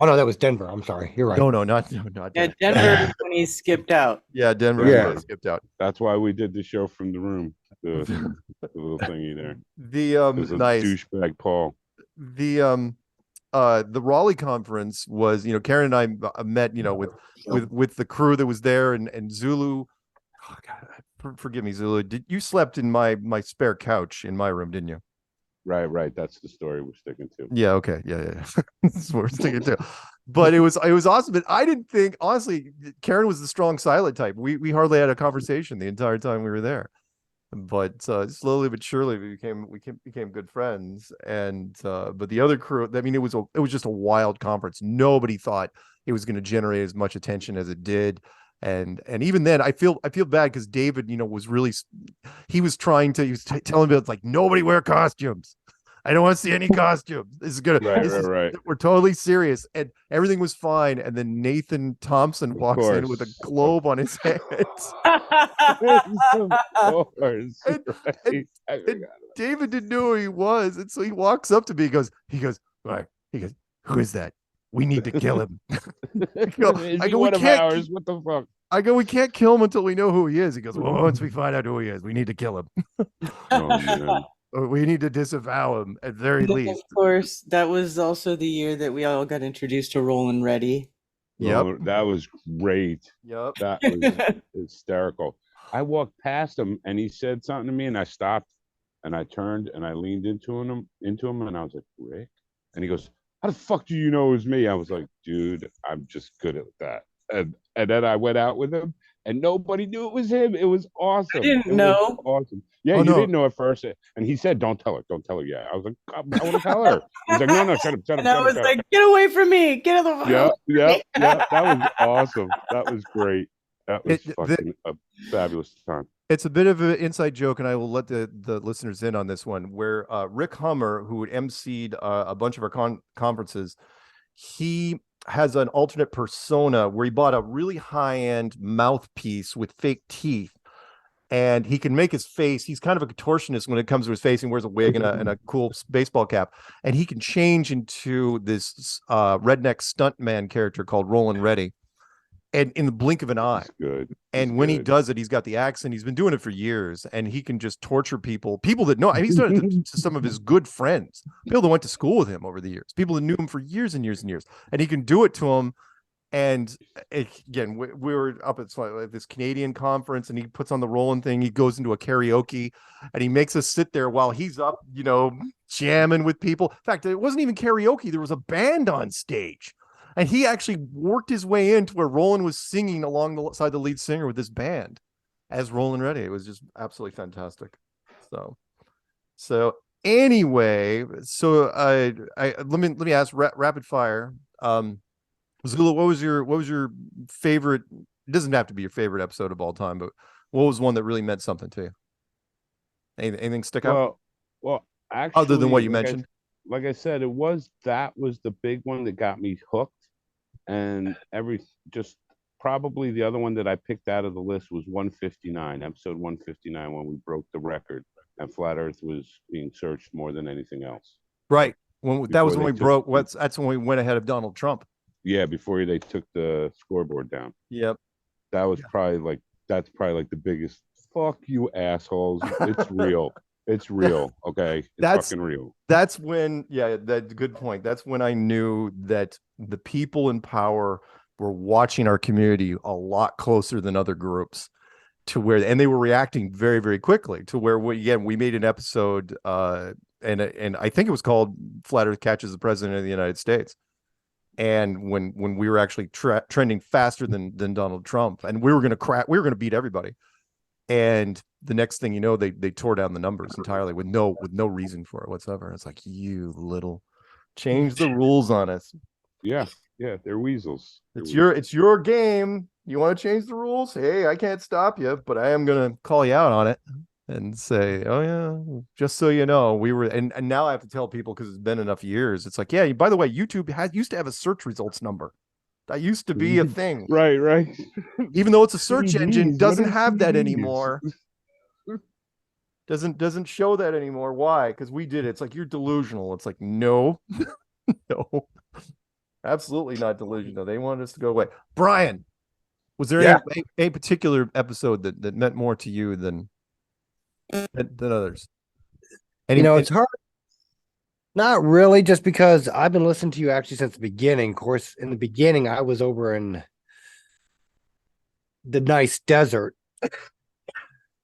Oh no, that was Denver. I'm sorry. You're right. No, not Denver. Yeah, Denver when he skipped out. Yeah, Denver when he skipped out. That's why we did the show from the room. the little thingy there. The nice douchebag Paul. The Raleigh conference was, Karen and I met, with the crew that was there, and Zulu. Oh God, forgive me, Zulu. You slept in my spare couch in my room, didn't you? Right. That's the story we're sticking to. Yeah. Okay. Yeah. That's what we're sticking to. But it was awesome. But I didn't think, honestly, Karen was the strong silent type. We hardly had a conversation the entire time we were there. But slowly but surely we became good friends. And but the other crew, I mean, it was just a wild conference. Nobody thought it was going to generate as much attention as it did. And even then, I feel bad because David, was really, he was telling me, it's like, nobody wear costumes. I don't want to see any costumes. This is good. Right. We're totally serious, and everything was fine. And then Nathan Thompson walks in with a globe on his head. Of course. And David didn't know who he was, and so he walks up to me. He goes, who is that? We need to kill him. I go, one of ours. What the fuck? I go, we can't kill him until we know who he is. He goes, well, once we find out who he is, we need to kill him. Oh, man. Or we need to disavow him at very least. Of course, that was also the year that we all got introduced to Rollin' Ready. Yep. That was great. Yep. That was hysterical. I walked past him and he said something to me and I stopped and I turned and I leaned into him and I was like, Rick? And he goes, how the fuck do you know it was me? I was like, dude, I'm just good at that. And then I went out with him and nobody knew it was him. It was awesome. I didn't know. Awesome. Yeah, you didn't know at first. And he said, don't tell her. Yeah. I was like, I want to tell her. He's like, no, shut up. And I was like, get away from me. Get out of the phone. Yeah. That was awesome. That was great. That was fucking a fabulous time. It's a bit of an inside joke, and I will let the listeners in on this one, where Rick Hummer, who had emceed a bunch of our conferences, he has an alternate persona where he bought a really high-end mouthpiece with fake teeth, and he can make his face. He's kind of a contortionist when it comes to his face. He wears a wig and a cool baseball cap, and he can change into this redneck stuntman character called Rollin' Ready. And in the blink of an eye. Good. And when he does it, he's got the accent. He's been doing it for years, and he can just torture people that know. I mean, he's done it to some of his good friends, people that went to school with him over the years, people that knew him for years and years and years. And he can do it to them. And again, we were up at this Canadian conference, and he puts on the Rollin' thing. He goes into a karaoke, and he makes us sit there while he's up, jamming with people. In fact, it wasn't even karaoke. There was a band on stage. And he actually worked his way into where Roland was singing alongside the lead singer with this band as Rollin' Ready. It was just absolutely fantastic. So anyway, let me ask rapid fire. Zula, what was your favorite? It doesn't have to be your favorite episode of all time, but what was one that really meant something to you? Anything stick out? Well, actually, other than what you mentioned. Like I said, that was the big one that got me hooked. And probably the other one that I picked out of the list was 159, episode 159, when we broke the record and Flat Earth was being searched more than anything else. Right. That was when we broke. That's when we went ahead of Donald Trump. Yeah, before they took the scoreboard down. Yep. That was probably the biggest fuck you assholes. It's real. It's real. Okay. It's fucking real. That's when, that's a good point. That's when I knew that the people in power were watching our community a lot closer than other groups, and they were reacting very, very quickly to where we made an episode, and I think it was called Flat Earth Catches the President of the United States. And when we were actually trending faster than Donald Trump, and we were going to beat everybody. And the next thing you know, they tore down the numbers entirely with no reason for it whatsoever. It's like, you little, change the rules on us. Yeah, they're weasels. It's your game. You want to change the rules? Hey, I can't stop you, but I am gonna call you out on it and say, oh yeah, just so you know, we were. And now I have to tell people because it's been enough years. It's like, yeah. By the way, YouTube used to have a search results number. That used to be a thing. Right. Even though it's a search engine, doesn't have that anymore. Doesn't show that anymore. Why? Because we did it. It's like, you're delusional. It's like, no, no, absolutely not delusional. They wanted us to go away. Brian, was there any particular episode that meant more to you than than others. It's hard. Not really, just because I've been listening to you actually since the beginning. Of course, in the beginning, I was over in the nice desert.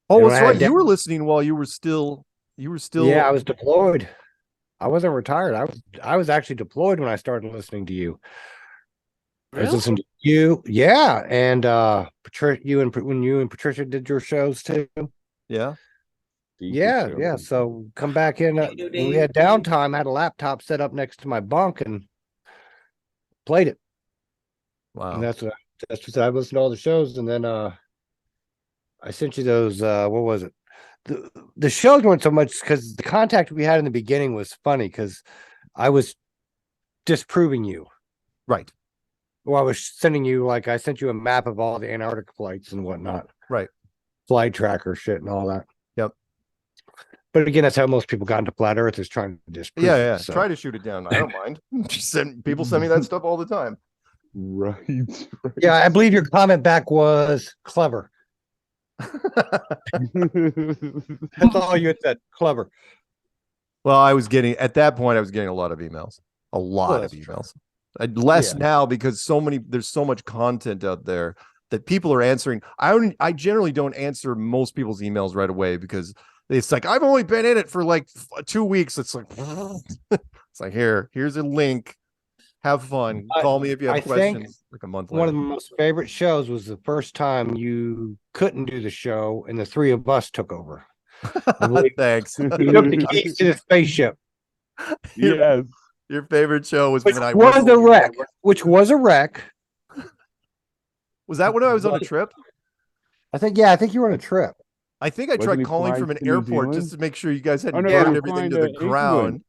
Oh, that's right. You were listening while you were still. Yeah, I was deployed. I wasn't retired. I was actually deployed when I started listening to you. I was listening to you, yeah, and Patricia. When you and Patricia did your shows too. Yeah. Yeah. So come back in. When we had downtime, I had a laptop set up next to my bunk and played it. Wow. And that's what I listened to all the shows, and then I sent you those. What was it? The shows weren't so much because the contact we had in the beginning was funny because I was disproving you. Right. Well, I was sending you I sent you a map of all the Antarctic flights and whatnot. Right. Flight tracker shit and all that. Yep. But again, that's how most people got into flat Earth, is trying to disprove. Yeah. it, so. Try to shoot it down. I don't mind. People send me that stuff all the time. Right. Yeah, I believe your comment back was clever. That's all you had said. Clever. Well, at that point, I was getting a lot of emails. A lot of emails. Less now because there's so much content out there that people are answering. I generally don't answer most people's emails right away because it's like, I've only been in it for 2 weeks. It's like, it's like, here's a link. Have fun. Call me if you have questions. A month later. One of my most favorite shows was the first time you couldn't do the show and the three of us took over. Thanks. You took the keys to the spaceship. Yes. Your favorite show was Which was a wreck. Was that when I was on a trip? I think you were on a trip. I think I tried calling from an airport just to make sure you guys hadn't burned burned everything to the ground.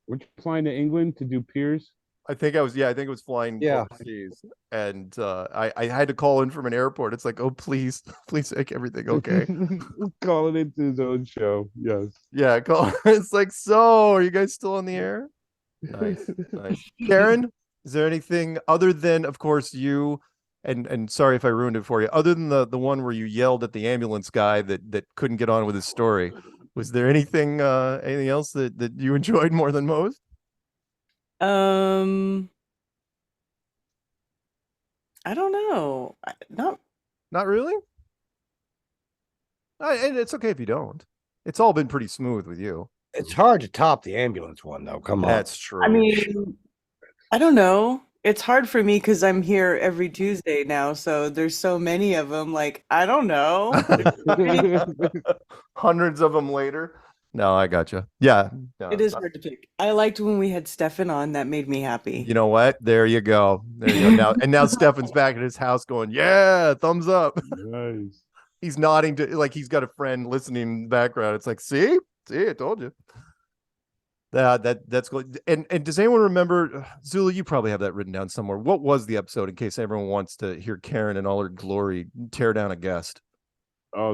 Were you flying to England to do Piers? I think it was flying overseas. And I had to call in from an airport. It's like, oh, please make everything okay. Calling into his own show. Yes. Yeah, it's like, so are you guys still on the air? Nice. Karen, is there anything other than, of course, you and sorry if I ruined it for you, other than the one where you yelled at the ambulance guy that couldn't get on with his story? Was there anything else that you enjoyed more than most? I don't know. Not really. And it's okay if you don't. It's all been pretty smooth with you. It's hard to top the ambulance one, though. Come on. That's true. I mean, I don't know. It's hard for me because I'm here every Tuesday now, so there's so many of them. I don't know. Hundreds of them later. No, I gotcha. Yeah. No, it is hard to pick. I liked when we had Stefan on. That made me happy. You know what? There you go. Now Stefan's back at his house going, yeah, thumbs up. Nice. He's nodding to he's got a friend listening in the background. It's like, see, I told you. That's good. And does anyone remember, Zula? You probably have that written down somewhere. What was the episode in case everyone wants to hear Karen in all her glory tear down a guest? Oh,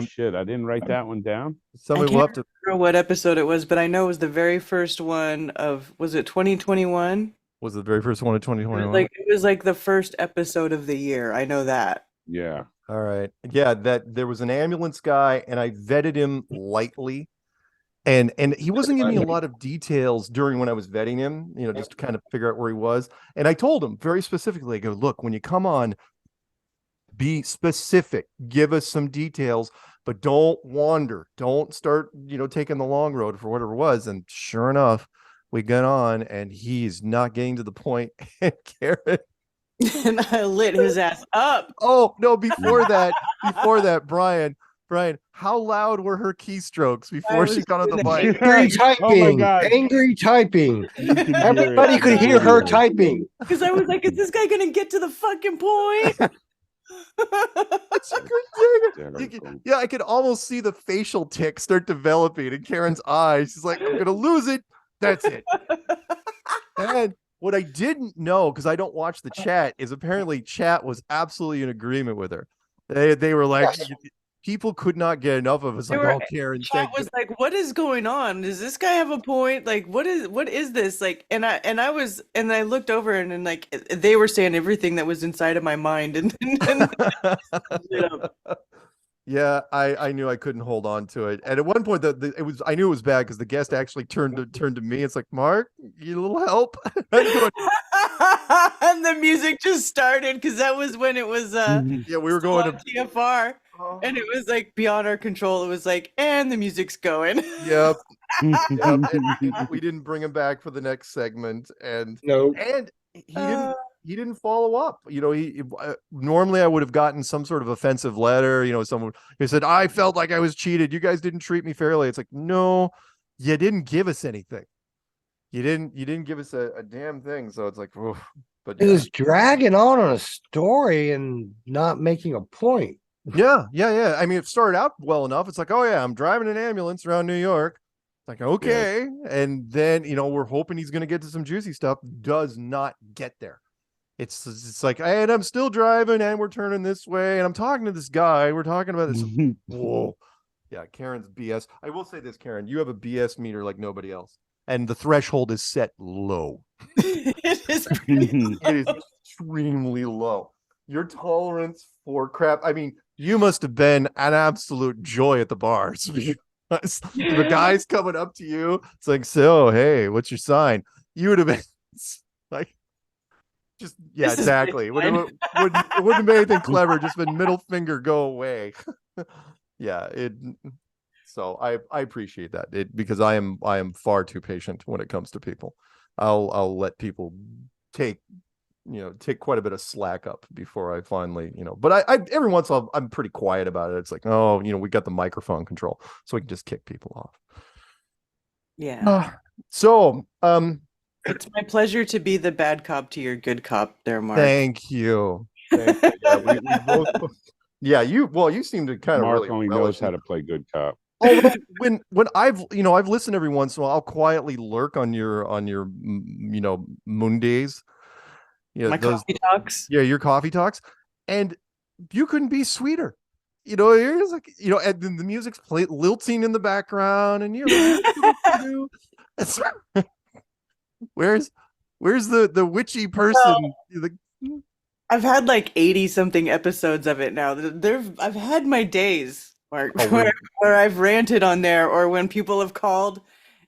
shit! I didn't write that one down. Somebody will have to remember what episode it was, but I know it was the very first one of. Was it 2021? Was the very first one of 2021? It was the first episode of the year. I know that. Yeah. All right. Yeah, that there was an ambulance guy, and I vetted him lightly. And he wasn't giving me a lot of details during when I was vetting him, just to kind of figure out where he was. And I told him very specifically, I go, look, when you come on, be specific, give us some details, but don't wander. Don't start, taking the long road for whatever it was. And sure enough, we got on and he's not getting to the point. And Karen. And I lit his ass up. Oh, no, before that, Brian, how loud were her keystrokes before she got on the bike? Angry typing. Angry typing. Everybody could hear her typing. Because I was like, is this guy going to get to the fucking point? Yeah, I could almost see the facial tick start developing in Karen's eyes. She's like, I'm going to lose it. That's it. And what I didn't know, because I don't watch the chat, is apparently chat was absolutely in agreement with her. They were like... People could not get enough of us. Like, oh, Karen, chat was like, "What is going on? Does this guy have a point? What is this?" And I looked over and they were saying everything that was inside of my mind, and Yeah, I knew I couldn't hold on to it. And at one point it was I knew it was bad because the guest actually turned to me. It's like, Mark, you need a little help. I'm going, And the music just started because that was when it was yeah, we were still going on TFR. And it was like beyond our control. It was like, and the music's going. Yep. Yep. And we didn't bring him back for the next segment. And No. and he didn't follow up. You know, he normally I would have gotten some sort of offensive letter, you know, someone who said, I felt like I was cheated. You guys didn't treat me fairly. It's like, no, you didn't give us anything. You didn't give us a damn thing. So it's like, oof. But It was dragging on a story and not making a point. yeah. I mean, it started out well enough. It's like, oh yeah, I'm driving an ambulance around New York. It's like, okay. And then, you know, we're hoping he's going to get to some juicy stuff. Does not get there. It's like, and I'm still driving and we're turning this way. And I'm talking to this guy. We're talking about this. Whoa. Yeah. Karen's BS. I will say this, Karen, you have a BS meter like nobody else. And the threshold is set low. It is It is extremely low. Your tolerance for crap. I mean, you must have been an absolute joy at the bars. Because the guy's coming up to you. It's like, so, hey, what's your sign? You would have been like, just, yeah, This is exactly. It wouldn't have been anything clever. Just been middle finger, go away. Yeah, so I appreciate that because I am far too patient when it comes to people. I'll let people take quite a bit of slack up before I finally, but I every once in a while I'm pretty quiet about it. It's like, oh, we got the microphone control, so we can just kick people off. Yeah. So it's my pleasure to be the bad cop to your good cop there, Mark. Thank you. Yeah, we both, yeah, you seem to kind of Mark really only knows how to play good cop. Although when I've listened every once in a while, I'll quietly lurk on your moon days. My coffee talks. Yeah, your coffee talks, and you couldn't be sweeter. You're just like, and then the music's lilting in the background, and you're like, where's the witchy person? I've had like 80 something episodes of it now. I've had my days, Mark, where I've ranted on there, or when people have called,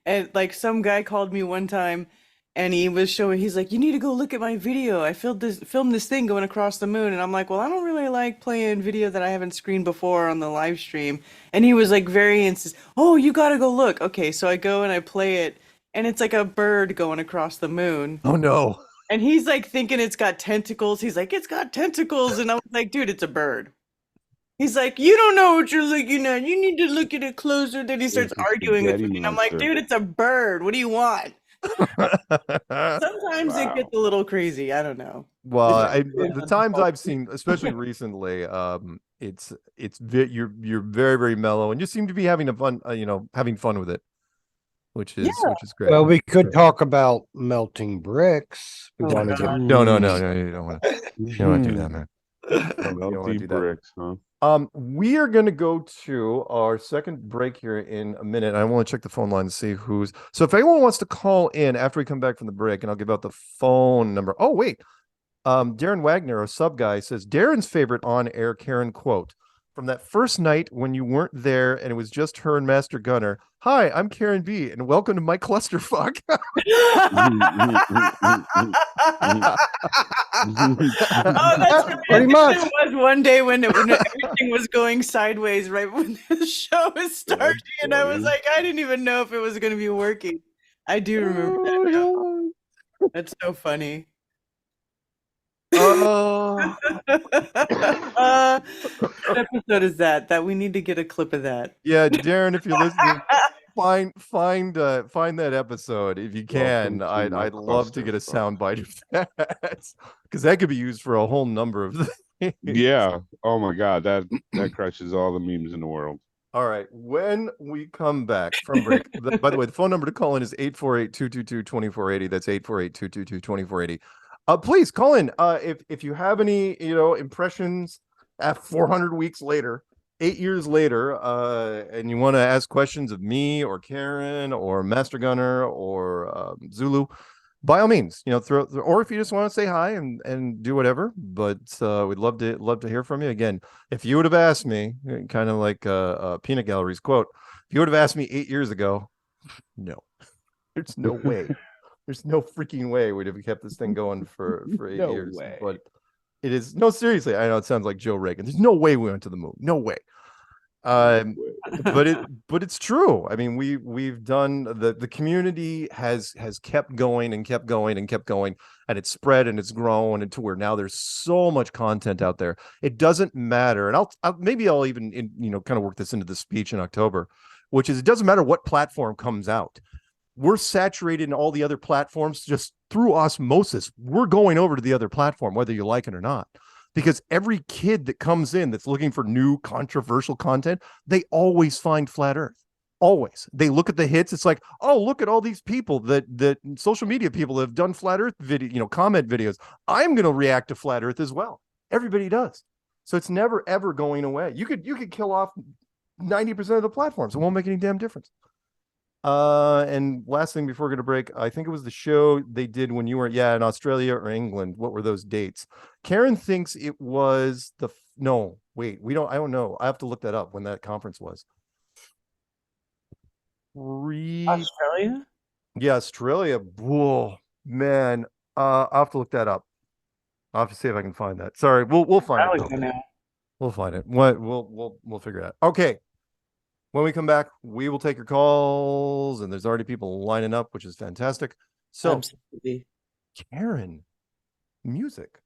and like some guy called me one time, and he's like, you need to go look at my video. I filmed this thing going across the moon, and I'm like, well, I don't really like playing video that I haven't screened before on the live stream. And he was like oh, you gotta go look. Okay, so I go and I play it, and it's like a bird going across the moon. Oh no. And he's like thinking it's got tentacles. He's like, it's got tentacles. And I was like, dude, it's a bird. He's like, you don't know what you're looking at. You need to look at it closer. Then he starts arguing with me. And I'm like, dude, it's a bird. What do you want? Sometimes it gets a little crazy. I don't know. Well, the times I've seen, especially recently, you're very, very mellow, and you seem to be having having fun with it, which is great. Well, we could talk about melting bricks. We want to get no, you don't want to do that, man. Melting bricks, huh? We are going to go to our second break here in a minute. I want to check the phone line to see who's. So if anyone wants to call in after we come back from the break, and I'll give out the phone number. Oh, wait. Darren Wagner, a sub guy, says Darren's favorite on-air Karen quote from that first night when you weren't there and it was just her and Master Gunner. Hi, I'm Karen B, and welcome to my clusterfuck. Oh, that's right. Pretty much. It was one day when everything was going sideways right when the show was starting, and I was like, I didn't even know if it was going to be working. I do remember that now. That's so funny. Oh. What episode is that? That we need to get a clip of that. Yeah, Darren, if you're listening, find that episode if you can. I'd love to get a soundbite of that, because that could be used for a whole number of things. Yeah. Oh my God, that crushes all the memes in the world. All right. When we come back from break, by the way, the phone number to call in is 848-222-2480. That's 848-222-2480. Please call in if you have any impressions at 400 weeks later, 8 years later, and you want to ask questions of me or Karen or Master Gunner or Zulu. by all means, or if you just want to say hi and do whatever, but we'd love to hear from you. Again, if you would have asked me, kind of like Peanut Gallery's quote, if you would have asked me 8 years ago, no, there's no way. There's no freaking way we'd have kept this thing going for 8 No years. way. But it is, no, seriously, I know it sounds like Joe Reagan. There's no way we went to the moon. No way. But it's true. I mean, we've done, the community has kept going and kept going and kept going, and it's spread and it's grown into where now there's so much content out there. It doesn't matter. And I'll even kind of work this into the speech in October, which is, it doesn't matter what platform comes out. We're saturated in all the other platforms just through osmosis. We're going over to the other platform, whether you like it or not, because every kid that comes in that's looking for new controversial content, they always find Flat Earth. Always. They look at the hits. It's like, oh, look at all these people that social media people have done Flat Earth video, comment videos. I'm going to react to Flat Earth as well. Everybody does. So it's never, ever going away. You could kill off 90% of the platforms. It won't make any damn difference. And last thing before we're going to break, I think it was the show they did when you were, in Australia or England. What were those dates? Karen thinks it was I don't know. I have to look that up when that conference was. Australia? Yeah, Australia. Whoa, man. I'll have to look that up. I'll have to see if I can find that. Sorry, we'll find it. We'll find it. We'll figure it out. Okay. When we come back, we will take your calls, and there's already people lining up, which is fantastic. So, absolutely. Karen, music.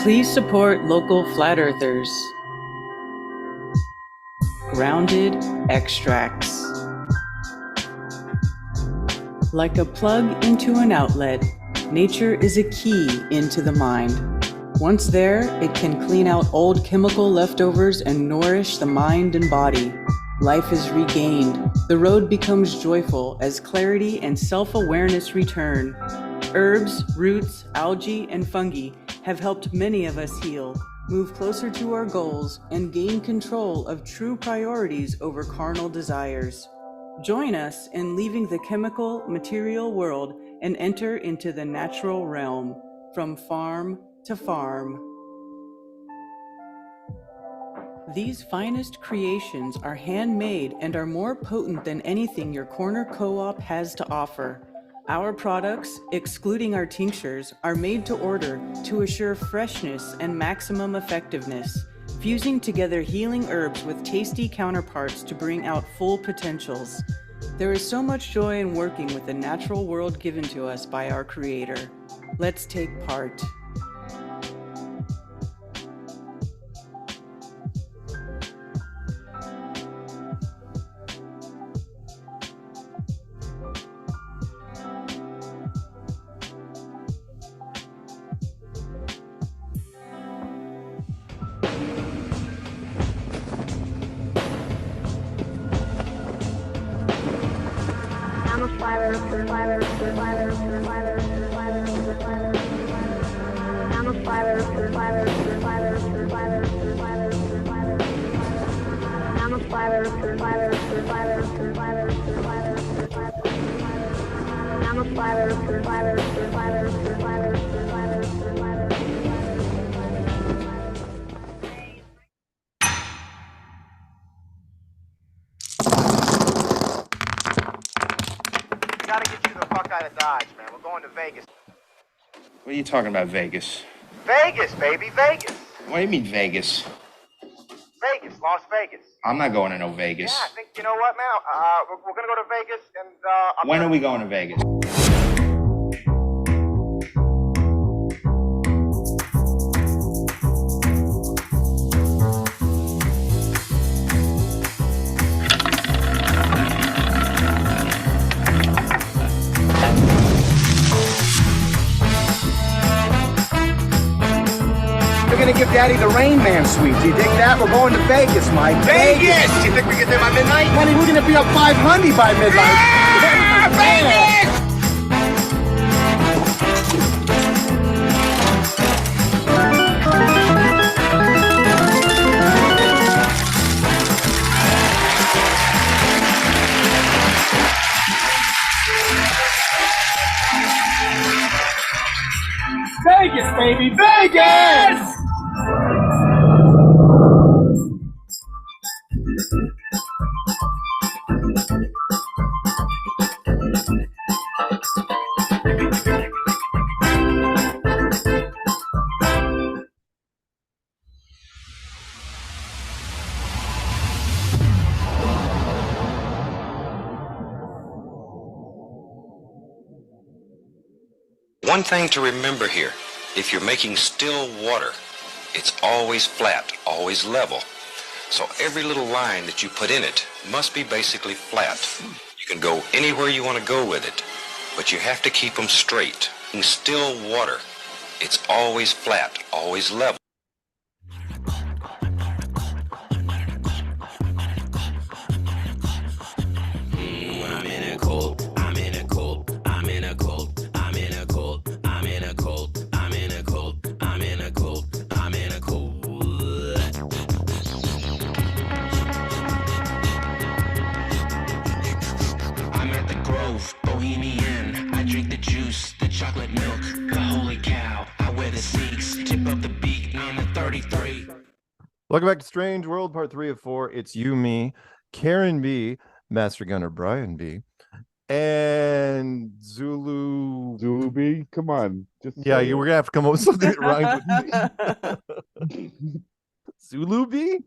Please support local flat earthers. Grounded extracts. Like a plug into an outlet, nature is a key into the mind. Once there, it can clean out old chemical leftovers and nourish the mind and body. Life is regained. The road becomes joyful as clarity and self-awareness return. Herbs, roots, algae, and fungi have helped many of us heal, move closer to our goals, and gain control of true priorities over carnal desires. Join us in leaving the chemical, material world and enter into the natural realm, from farm to farm. These finest creations are handmade and are more potent than anything your corner co-op has to offer. Our products, excluding our tinctures, are made to order to assure freshness and maximum effectiveness, fusing together healing herbs with tasty counterparts to bring out full potentials. There is so much joy in working with the natural world given to us by our Creator. Let's take part. Gotta get you the fuck out of Dodge, man. We're going to Vegas. What are you talking about, Vegas? Vegas, baby, Vegas. What do you mean, Vegas? Vegas, Las Vegas. I'm not going to no Vegas. Yeah, I think, you know what, man? We're gonna go to Vegas, and When are we going to Vegas? Daddy the Rain Man suite. Do you dig that? We're going to Vegas, Mike. Vegas! You think we get there by midnight? Honey, we're gonna be up 500 by midnight. Vegas! Vegas, baby, Vegas! One thing to remember here, if you're making still water, it's always flat, always level. So every little line that you put in it must be basically flat. You can go anywhere you want to go with it, but you have to keep them straight. In still water, it's always flat, always level. Bohemian, I drink the juice, the chocolate milk, the holy cow, I wear the sneaks, tip of the beak, I'm the 33. Welcome back to Strange World, part 3 of 4. It's you, me, Karen B, Master Gunner Brian B, and Zulu B. Come on, yeah, you were gonna have to come up with something that rhymes with B. Zulu B.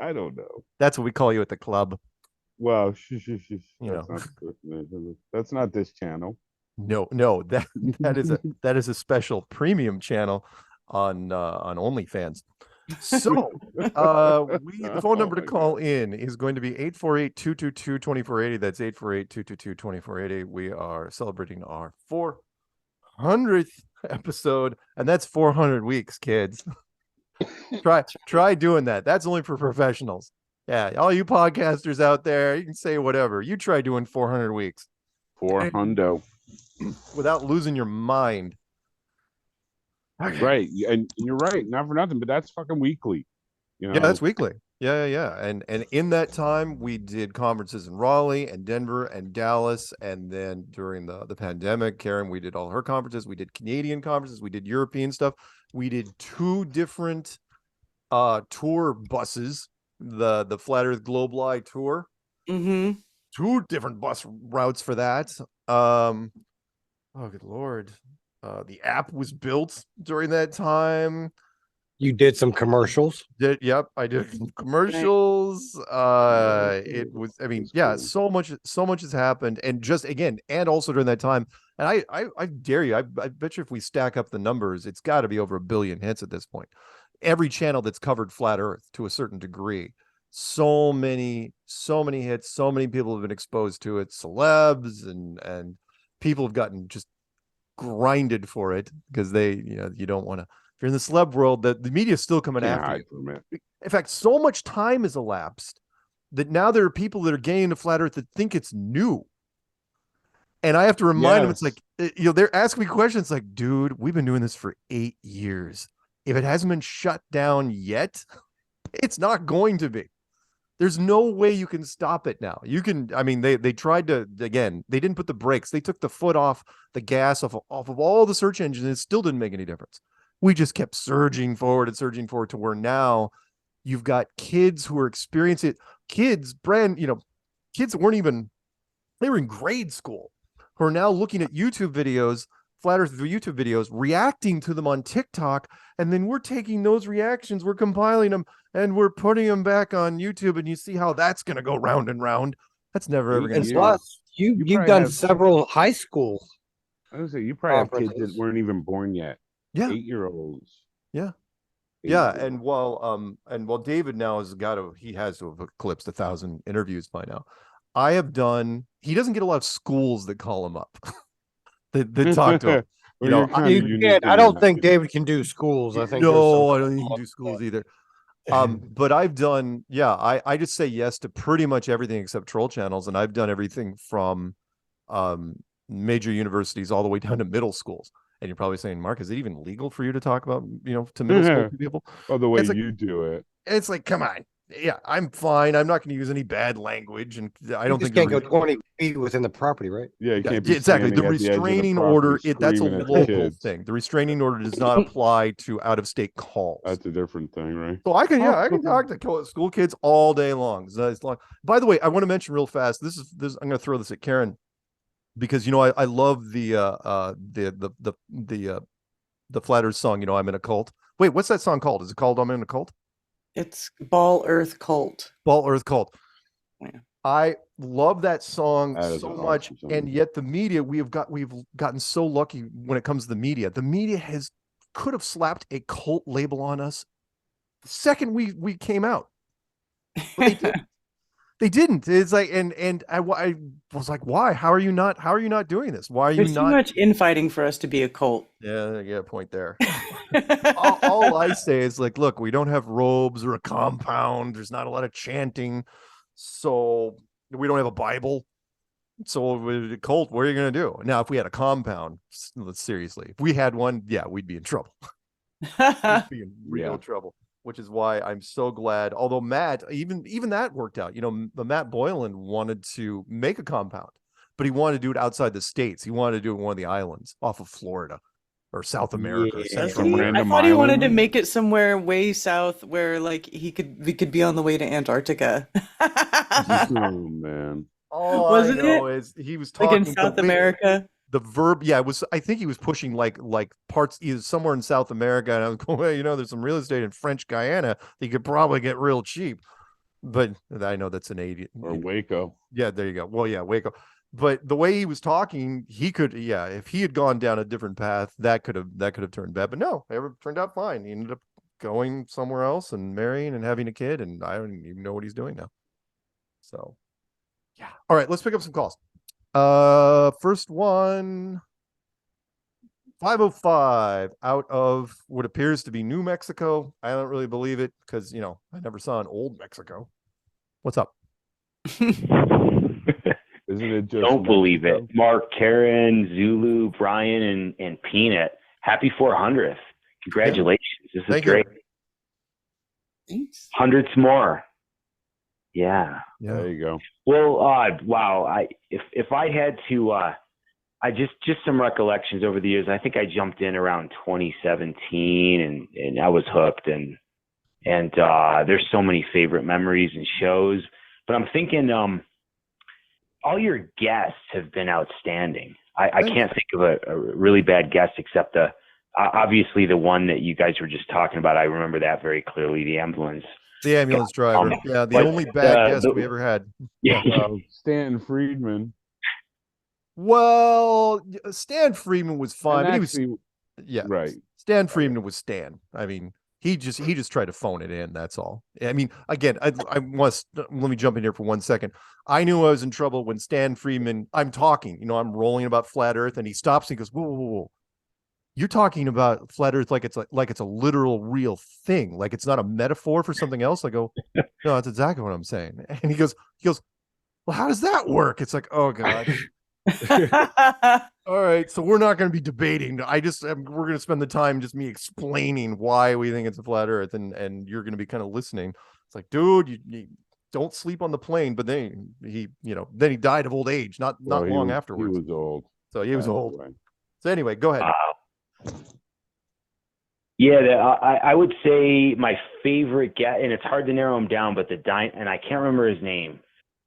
I don't know. That's what we call you at the club. Well, that's not this channel. No, that is a special premium channel on OnlyFans. So the phone number to call in is going to be 848-222-2480. That's 848-222-2480. We are celebrating our 400th episode, and that's 400 weeks, kids. Try doing that. That's only for professionals. Yeah, all you podcasters out there, you can say whatever. You try doing 400 weeks. 400. Without losing your mind. Right, and you're right. Not for nothing, but that's fucking weekly. You know? Yeah, that's weekly. Yeah. And in that time, we did conferences in Raleigh and Denver and Dallas. And then during the pandemic, Karen, we did all her conferences. We did Canadian conferences. We did European stuff. We did 2 different tour buses. The Flat Earth Global tour. 2 different bus routes for that. Oh good lord. The app was built during that time. You did some commercials. Yep, I did some commercials. It was, I mean, yeah, so much has happened, and just again, and also during that time, and I dare you, I bet you if we stack up the numbers, it's got to be over 1 billion hits at this point. Every channel that's covered Flat Earth to a certain degree. So many hits, so many people have been exposed to it, celebs and people have gotten just grinded for it because they, you don't want to, if you're in the celeb world, the media is still coming after you. In fact, so much time has elapsed that now there are people that are getting into Flat Earth that think it's new. And I have to remind them, it's like, they're asking me questions like, dude, we've been doing this for 8 years. If it hasn't been shut down yet, it's not going to be. There's no way you can stop it now. You can, I mean, they tried to, again, they didn't put the brakes. They took the foot off the gas off of all the search engines, and it still didn't make any difference. We just kept surging forward to where now you've got kids who are experiencing it. Kids that weren't even, they were in grade school, who are now looking at YouTube videos, Flat Earth YouTube videos, reacting to them on TikTok, and then we're taking those reactions, we're compiling them, and we're putting them back on YouTube, and you see how that's going to go round and round. That's never ever going to stop. Plus, you've done several high school. I was say you probably have kids that weren't even born yet. Yeah, 8-year-olds. Yeah, yeah, and while David now has he has to have eclipsed 1,000 interviews by now. I have done. He doesn't get a lot of schools that call him up. That talk to him. You know, you can't. I don't think David can do schools. I think no, I don't think you can do schools either. But I've done, I just say yes to pretty much everything except troll channels, and I've done everything from major universities all the way down to middle schools. And you're probably saying, Mark, is it even legal for you to talk about, to middle school people? Oh, the way it's like, you do it. It's like, come on. Yeah, I'm fine. I'm not going to use any bad language, and I don't think can't go 20 feet within the property, right? Yeah, you can't be exactly. The standing at the edge of the restraining property order, that's a screaming at the local kids. thing. The restraining order does not apply to out-of-state calls. That's a different thing, right? So I can talk to school kids all day long. By the way, I want to mention real fast. This I'm going to throw this at Karen because I love the Flat Earth song. I'm in a cult. Wait, what's that song called? Is it called "I'm in a Cult"? It's Ball Earth Cult. Ball Earth Cult. Yeah. I love that song so an much, awesome song. and yet the media we've gotten so lucky when it comes to the media. The media could have slapped a cult label on us the second we came out. But they didn't. They didn't. It's like, and I was like, why? How are you not doing this? Why are you There's not? too much infighting for us to be a cult. Yeah, you got a point there. all I say is like, look, we don't have robes or a compound. There's not a lot of chanting, so we don't have a Bible. So with a cult, what are you going to do? Now, if we had a compound, seriously, if we had one, we'd be in trouble. We'd be in real trouble. Which is why I'm so glad. Although Matt, even that worked out. Matt Boylan wanted to make a compound, but he wanted to do it outside the states. He wanted to do it in one of the islands off of Florida or South America. Or Central America. I thought he wanted to make it somewhere way south where like we could be on the way to Antarctica. Oh man. All Wasn't I know it? is he was Like talking in South America. The verb, it was. I think he was pushing like parts either somewhere in South America, and I was going, well, there's some real estate in French Guyana that you could probably get real cheap. But I know that's an 80 or Waco. Yeah, there you go. Well, yeah, Waco. But the way he was talking, he could, if he had gone down a different path, that could have turned bad. But no, it turned out fine. He ended up going somewhere else and marrying and having a kid, and I don't even know what he's doing now. So, yeah. All right, let's pick up some calls. First one, 505 out of what appears to be New Mexico. I don't really believe it because, I never saw an old Mexico. What's up? Isn't it just Don't believe it. Mark, Karen, Zulu, Brian, and Peanut. Happy 400th. Congratulations. This is great. Thanks. Hundreds more. Yeah. There you go. Well, wow. If I had to, I just some recollections over the years. I think I jumped in around 2017, and I was hooked. And there's so many favorite memories and shows. But I'm thinking, all your guests have been outstanding. I can't think of a really bad guest except obviously the one that you guys were just talking about. I remember that very clearly. The ambulance. The ambulance driver. The only bad guest we ever had. Yeah. Stan Friedman. Well, Stan Friedman was fine. And but he was, right. Stan Friedman was Stan. I mean, he just tried to phone it in. That's all. I mean, again, let me jump in here for 1 second. I knew I was in trouble when Stan Friedman. I'm talking. I'm rolling about flat Earth, and he stops and he goes, "Whoa, whoa, whoa! You're talking about flat Earth like it's a literal real thing, like it's not a metaphor for something else." I go, "No, that's exactly what I'm saying." And he goes, "Well, how does that work?" It's like, oh god. All right, so we're not going to be debating. We're going to spend the time just me explaining why we think it's a flat Earth, and you're going to be kind of listening. It's like, dude, you don't sleep on the plane. But then he died of old age, not long afterwards. He was old. So he was old. So anyway, go ahead. Yeah, I would say my favorite guy, and it's hard to narrow him down, but and I can't remember his name,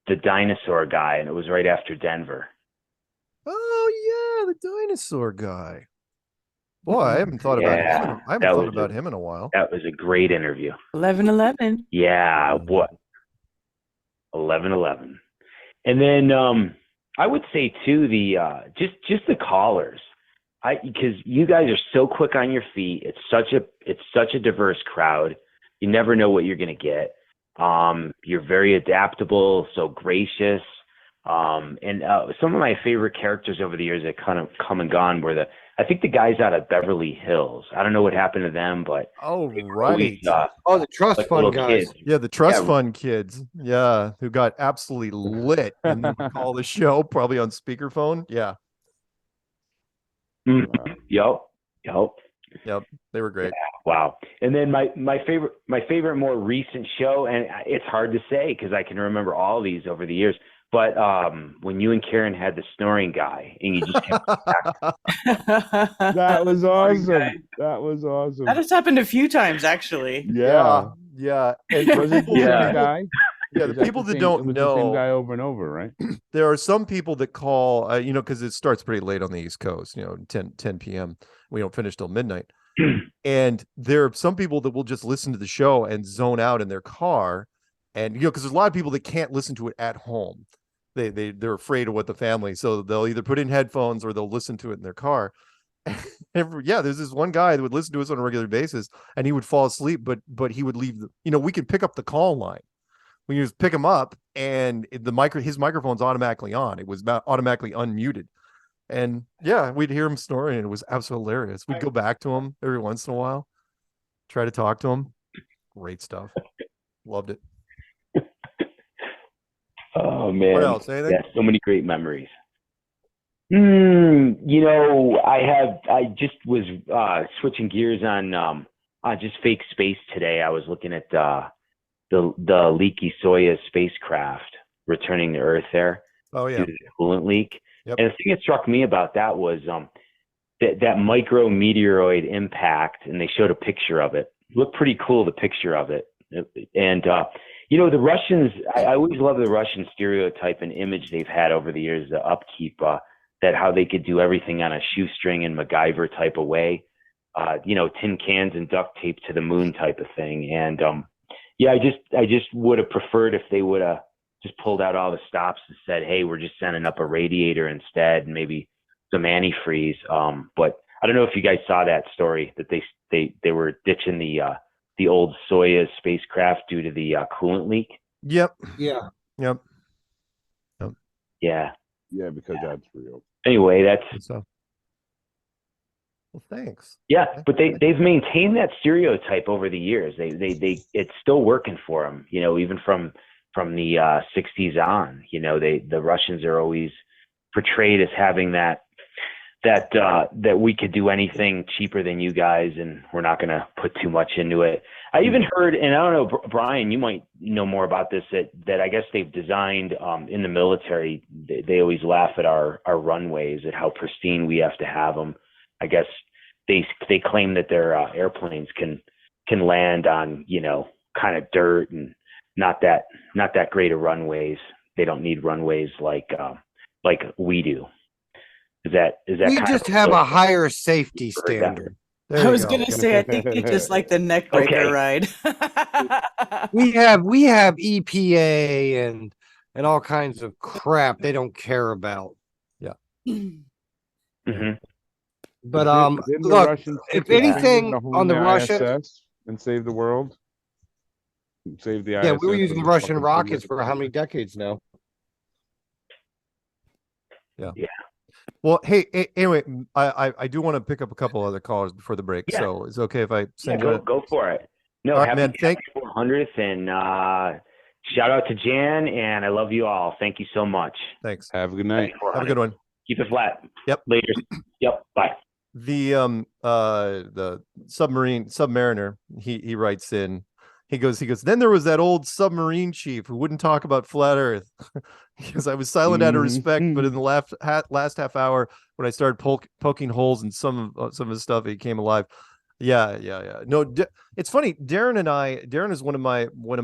the dinosaur guy, and it was right after Denver. Oh yeah, the dinosaur guy. Boy, I haven't thought about him. I haven't thought about him in a while. That was a great interview. 11-11. Yeah, what? 11-11. And then I would say too just the callers. Because you guys are so quick on your feet. It's such a diverse crowd. You never know what you're gonna get. You're very adaptable, so gracious. And some of my favorite characters over the years that kind of come and gone were I think the guys out of Beverly Hills. I don't know what happened to them, but oh always, right, the trust like fund little guys. kids. yeah, the trust Yeah. fund kids, yeah, who got absolutely lit and then would call the show probably on speakerphone. Yeah, Yep. they were great. Wow. And then my favorite more recent show, and it's hard to say because I can remember all these over the years, but when you and Karen had the snoring guy and you just kept That was awesome. That was awesome. That has happened a few times, actually. Yeah. And Was it the same guy? Yeah, Was the people that don't it was know, the same guy over and over, right? there are some people that call, because it starts pretty late on the East Coast, 10 p.m. We don't finish till midnight. And there are some people that will just listen to the show and zone out in their car. And, because there's a lot of people that can't listen to it at home. They're afraid of what the family, so they'll either put in headphones or they'll listen to it in their car. There's this one guy that would listen to us on a regular basis and he would fall asleep, but he would leave we could pick up the call line. We just pick him up and his microphone's automatically on. It was automatically unmuted. And yeah, we'd hear him snoring and it was absolutely hilarious. We'd go back to him every once in a while, try to talk to him. Great stuff. Loved it. Oh man. What else? Anything? Yeah, so many great memories. I just was switching gears on just fake space today. I was looking at the leaky Soyuz spacecraft returning to Earth there. Oh yeah. Due to the coolant leak. Yep. And the thing that struck me about that was that micro meteoroid impact, and they showed a picture of it. It looked pretty cool, the picture of it. And the Russians, I always love the Russian stereotype and image they've had over the years, the upkeep, that how they could do everything on a shoestring and MacGyver type of way, tin cans and duct tape to the moon type of thing. And I just would have preferred if they would have just pulled out all the stops and said, hey, we're just sending up a radiator instead, and maybe some antifreeze. But I don't know if you guys saw that story that they were ditching the old Soyuz spacecraft due to the coolant leak. Yep. Yeah. Yep. Yeah. Yeah, because that's real. Anyway, that's so. Well, thanks. Yeah, but they've maintained that stereotype over the years. It's still working for them. Even from the 60s on. The Russians are always portrayed as having that we could do anything cheaper than you guys, and we're not going to put too much into it. I even heard, and I don't know, Brian, you might know more about this, that I guess they've designed in the military. They always laugh at our runways, at how pristine we have to have them. I guess they claim that their airplanes can land on kind of dirt and not that great of runways. They don't need runways like we do. Is that we just have a higher safety standard. I was going to say, I think they just like the neck breaker ride. we have EPA and all kinds of crap they don't care about. Yeah. Mm-hmm. But Didn't the look, Russians if take anything advantage of on the the Russian ISS and save the world, save the ISS. yeah, we were using as a Russian fucking rockets symbol. for how many decades now? Yeah. Yeah. Well, hey, anyway, I do want to pick up a couple other callers before the break. Yeah. So it's okay if I send go for it. No, All right, happy, man, happy 400th, and shout out to Jan, and I love you all. Thank you so much. Thanks. Have a good night. Have a good one. Keep it flat. Yep. Later. Yep. Bye. The submariner, he writes in, he goes, then there was that old submarine chief who wouldn't talk about flat earth. Because I was silent out of respect, but in the last half hour when I started poking holes in some of his stuff, he came alive. Yeah. No, it's funny. Darren is one of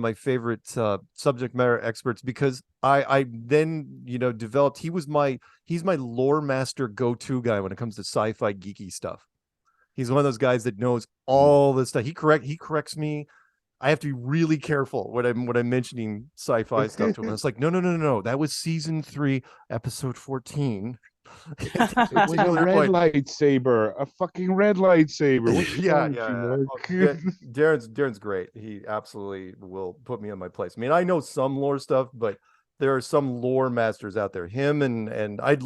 my favorite subject matter experts, because I then developed. He's my lore master go-to guy when it comes to sci-fi geeky stuff. He's one of those guys that knows all this stuff. He corrects me. I have to be really careful when I'm mentioning sci-fi stuff to him. It's like, no. That was season 3, episode 14. It was a red lightsaber, a fucking red lightsaber. Yeah. Darren's great. He absolutely will put me on my place. I mean, I know some lore stuff, but There are some lore masters out there. Him and I'd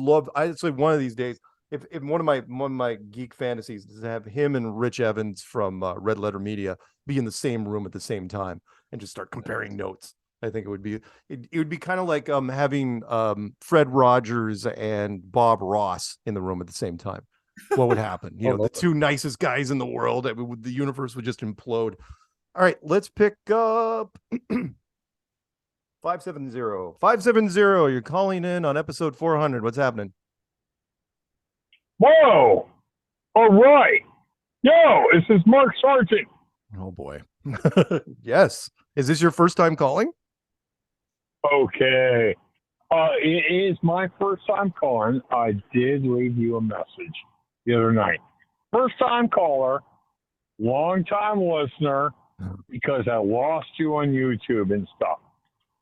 say one of these days, if one of my geek fantasies is to have him and Rich Evans from Red Letter Media be in the same room at the same time and just start comparing notes. I think it would be kind of like having Fred Rogers and Bob Ross in the room at the same time. What would happen? The two nicest guys in the world. The universe would just implode. All right, let's pick up 570. 570, you're calling in on episode 400. What's happening? Whoa! All right. Yo, this is Mark Sargent. Oh, boy. Yes. Is this your first time calling? Okay. It is my first time calling. I did leave you a message the other night. First time caller, long time listener, because I lost you on YouTube and stuff.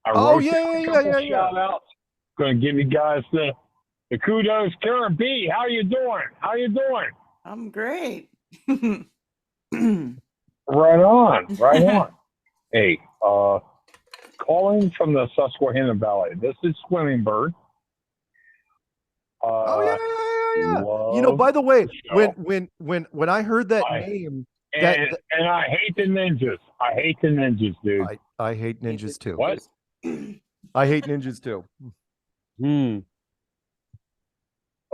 I wrote yeah. shout outs. Going to give you guys the kudos. Karen B, how you doing? How you doing? I'm great. Right on. Hey, calling from the Susquehanna Valley. This is Swimming Bird. Yeah. By the way, when I heard that name, and I hate the ninjas. I hate the ninjas, dude. I hate ninjas too. What? I hate ninjas too.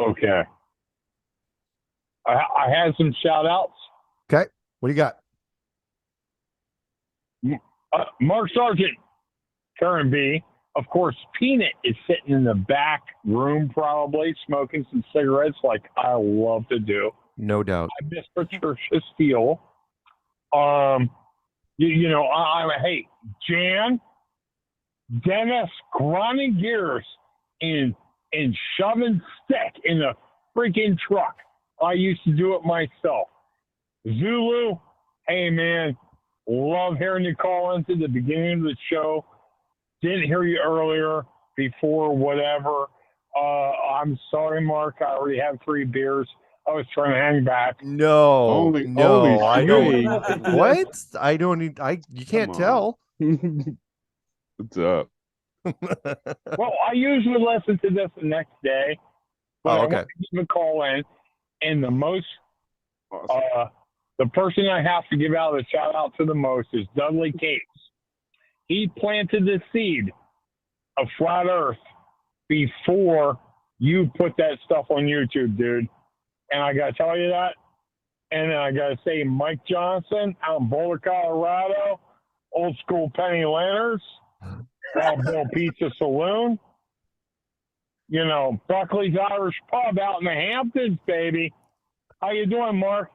Okay. I had some shout outs. Okay. What do you got? Mark Sargent, Karen B. Of course, Peanut is sitting in the back room, probably smoking some cigarettes, like I love to do. No doubt. I miss Patricia Steele. Hey, Jan, Dennis grinding gears and shoving stick in the freaking truck. I used to do it myself. Zulu, hey man, love hearing you call into the beginning of the show. Didn't hear you earlier, before, whatever. I'm sorry, Mark. I already have 3 beers. I was trying to hang back. No, I don't. What? I don't need. You can't tell. What's up? Well, I usually listen to this the next day. But I want to give a call in, and the most, the person I have to give out the shout out to the most is Dudley Cates. He planted the seed of flat Earth before you put that stuff on YouTube, dude. And I got to tell you that. And then I got to say, Mike Johnson out in Boulder, Colorado, Old School Penny Lanterns, Wild Bill Pizza Saloon, Buckley's Irish Pub out in the Hamptons, baby. How you doing, Mark?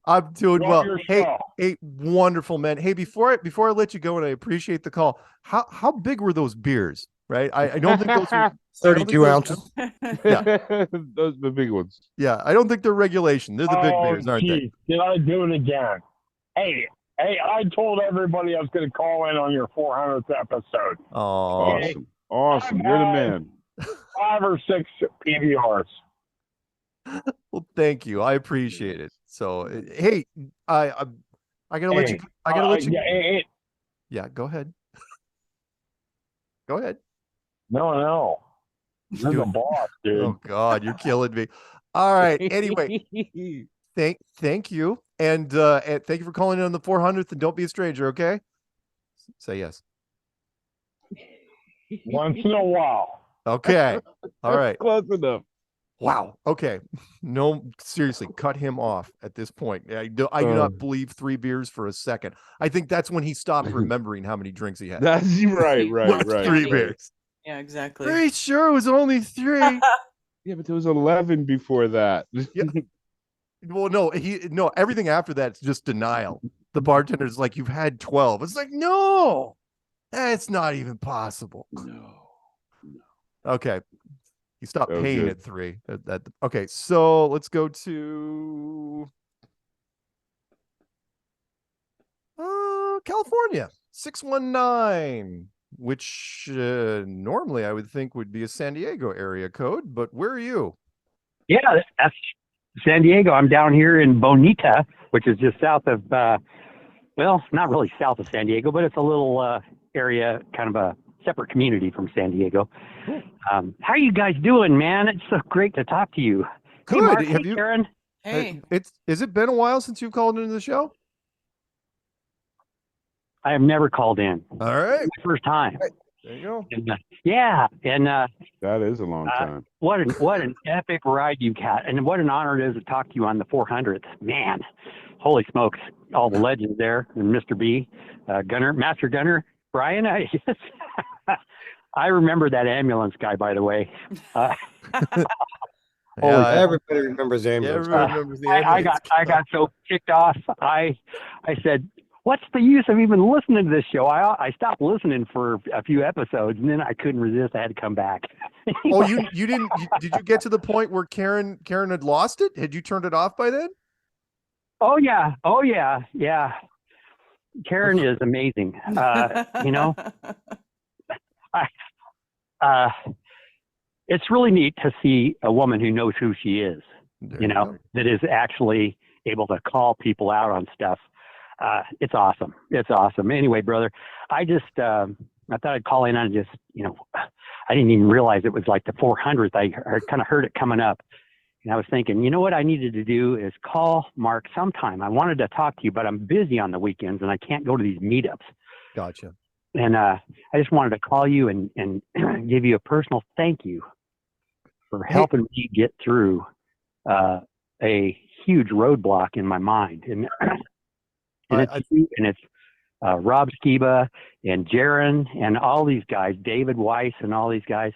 I'm doing well. Hey, wonderful, man. Hey, before I let you go, and I appreciate the call, how big were those beers? Right? I don't think those were 32 ounces. Yeah. Those are the big ones. Yeah, I don't think they're regulation. They're the big beers, aren't they? Did I do it again? Hey, I told everybody I was going to call in on your 400th episode. Oh, okay? Awesome. You're the man. 5 or 6 PBRs. Well, thank you. I appreciate it. So, hey, I gotta let you. I gotta let you. Yeah, go ahead. Go ahead. No. You're the boss, dude. Oh God, you're killing me. All right. Anyway, thank you, and thank you for calling in on the 400th. And don't be a stranger, okay? Say yes. Once in a while. Okay. All right. Close enough. Wow. Okay. No, seriously, cut him off at this point. I do not believe 3 beers for a second. I think that's when he stopped remembering how many drinks he had. That's right. 3 beers. Yeah, exactly. Pretty sure it was only 3. Yeah, but there was 11 before that. Yeah. Well, no, everything after that's just denial. The bartender's like, you've had 12. It's like, no, that's not even possible. No. Okay. You stopped paying at 3. Okay, so let's go to California, 619, which normally I would think would be a San Diego area code, but where are you? Yeah, that's San Diego. I'm down here in Bonita, which is just south of, well, not really south of San Diego, but it's a little area, kind of a separate community from San Diego. How are you guys doing, man? It's so great to talk to you. Good. Hey, Mark, Have hey, you, Karen. Hey. Has it been a while since you've called into the show? I have never called in. All right. My first time. There you go. And, yeah, and that is a long time. What an epic ride you've had, and what an honor it is to talk to you on the 400th. Man, holy smokes! All the legends there, and Mr. B, Gunner, Master Gunner, Brian. I remember that ambulance guy, by the way. Everybody remembers the ambulance. Everyone remembers the ambulance. I got so kicked off. I said, what's the use of even listening to this show? I stopped listening for a few episodes, and then I couldn't resist. I had to come back. Oh, you didn't? Did you get to the point where Karen had lost it? Had you turned it off by then? Oh yeah. Karen is amazing. You know, it's really neat to see a woman who knows who she is. There you know, that is actually able to call people out on stuff. It's awesome. It's awesome. Anyway, brother, I thought I'd call in on just, you know, I didn't even realize it was like the 400th. I kind of heard it coming up, and I was thinking, you know what I needed to do is call Mark sometime. I wanted to talk to you, but I'm busy on the weekends and I can't go to these meetups. Gotcha. And I just wanted to call you and give you a personal thank you for helping me get through a huge roadblock in my mind. And it's Rob Skiba and Jaron and all these guys, David Weiss and all these guys.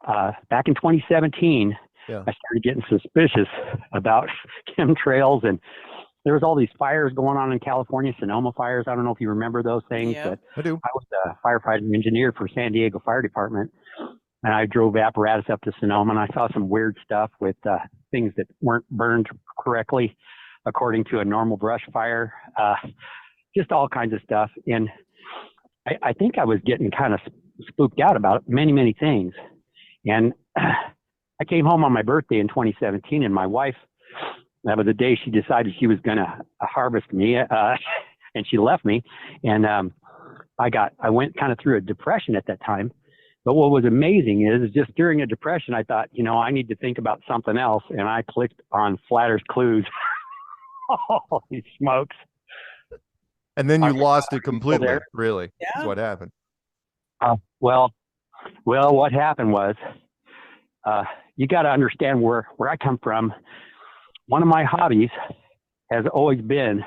Back in 2017, I started getting suspicious about chemtrails, and there was all these fires going on in California, Sonoma fires. I don't know if you remember those things, but I do. I was a firefighting engineer for San Diego Fire Department, and I drove apparatus up to Sonoma, and I saw some weird stuff with things that weren't burned correctly according to a normal brush fire, just all kinds of stuff. And I think I was getting kind of spooked out about many, many things. And I came home on my birthday in 2017, and my wife, that was the day she decided she was going to harvest me, and she left me. And I went kind of through a depression at that time. But what was amazing is just during a depression, I thought, you know, I need to think about something else. And I clicked on Flat Earth Clues. Holy smokes. And then you lost it completely, really. Yeah. Is what happened. Well, what happened was, you got to understand where I come from. One of my hobbies has always been,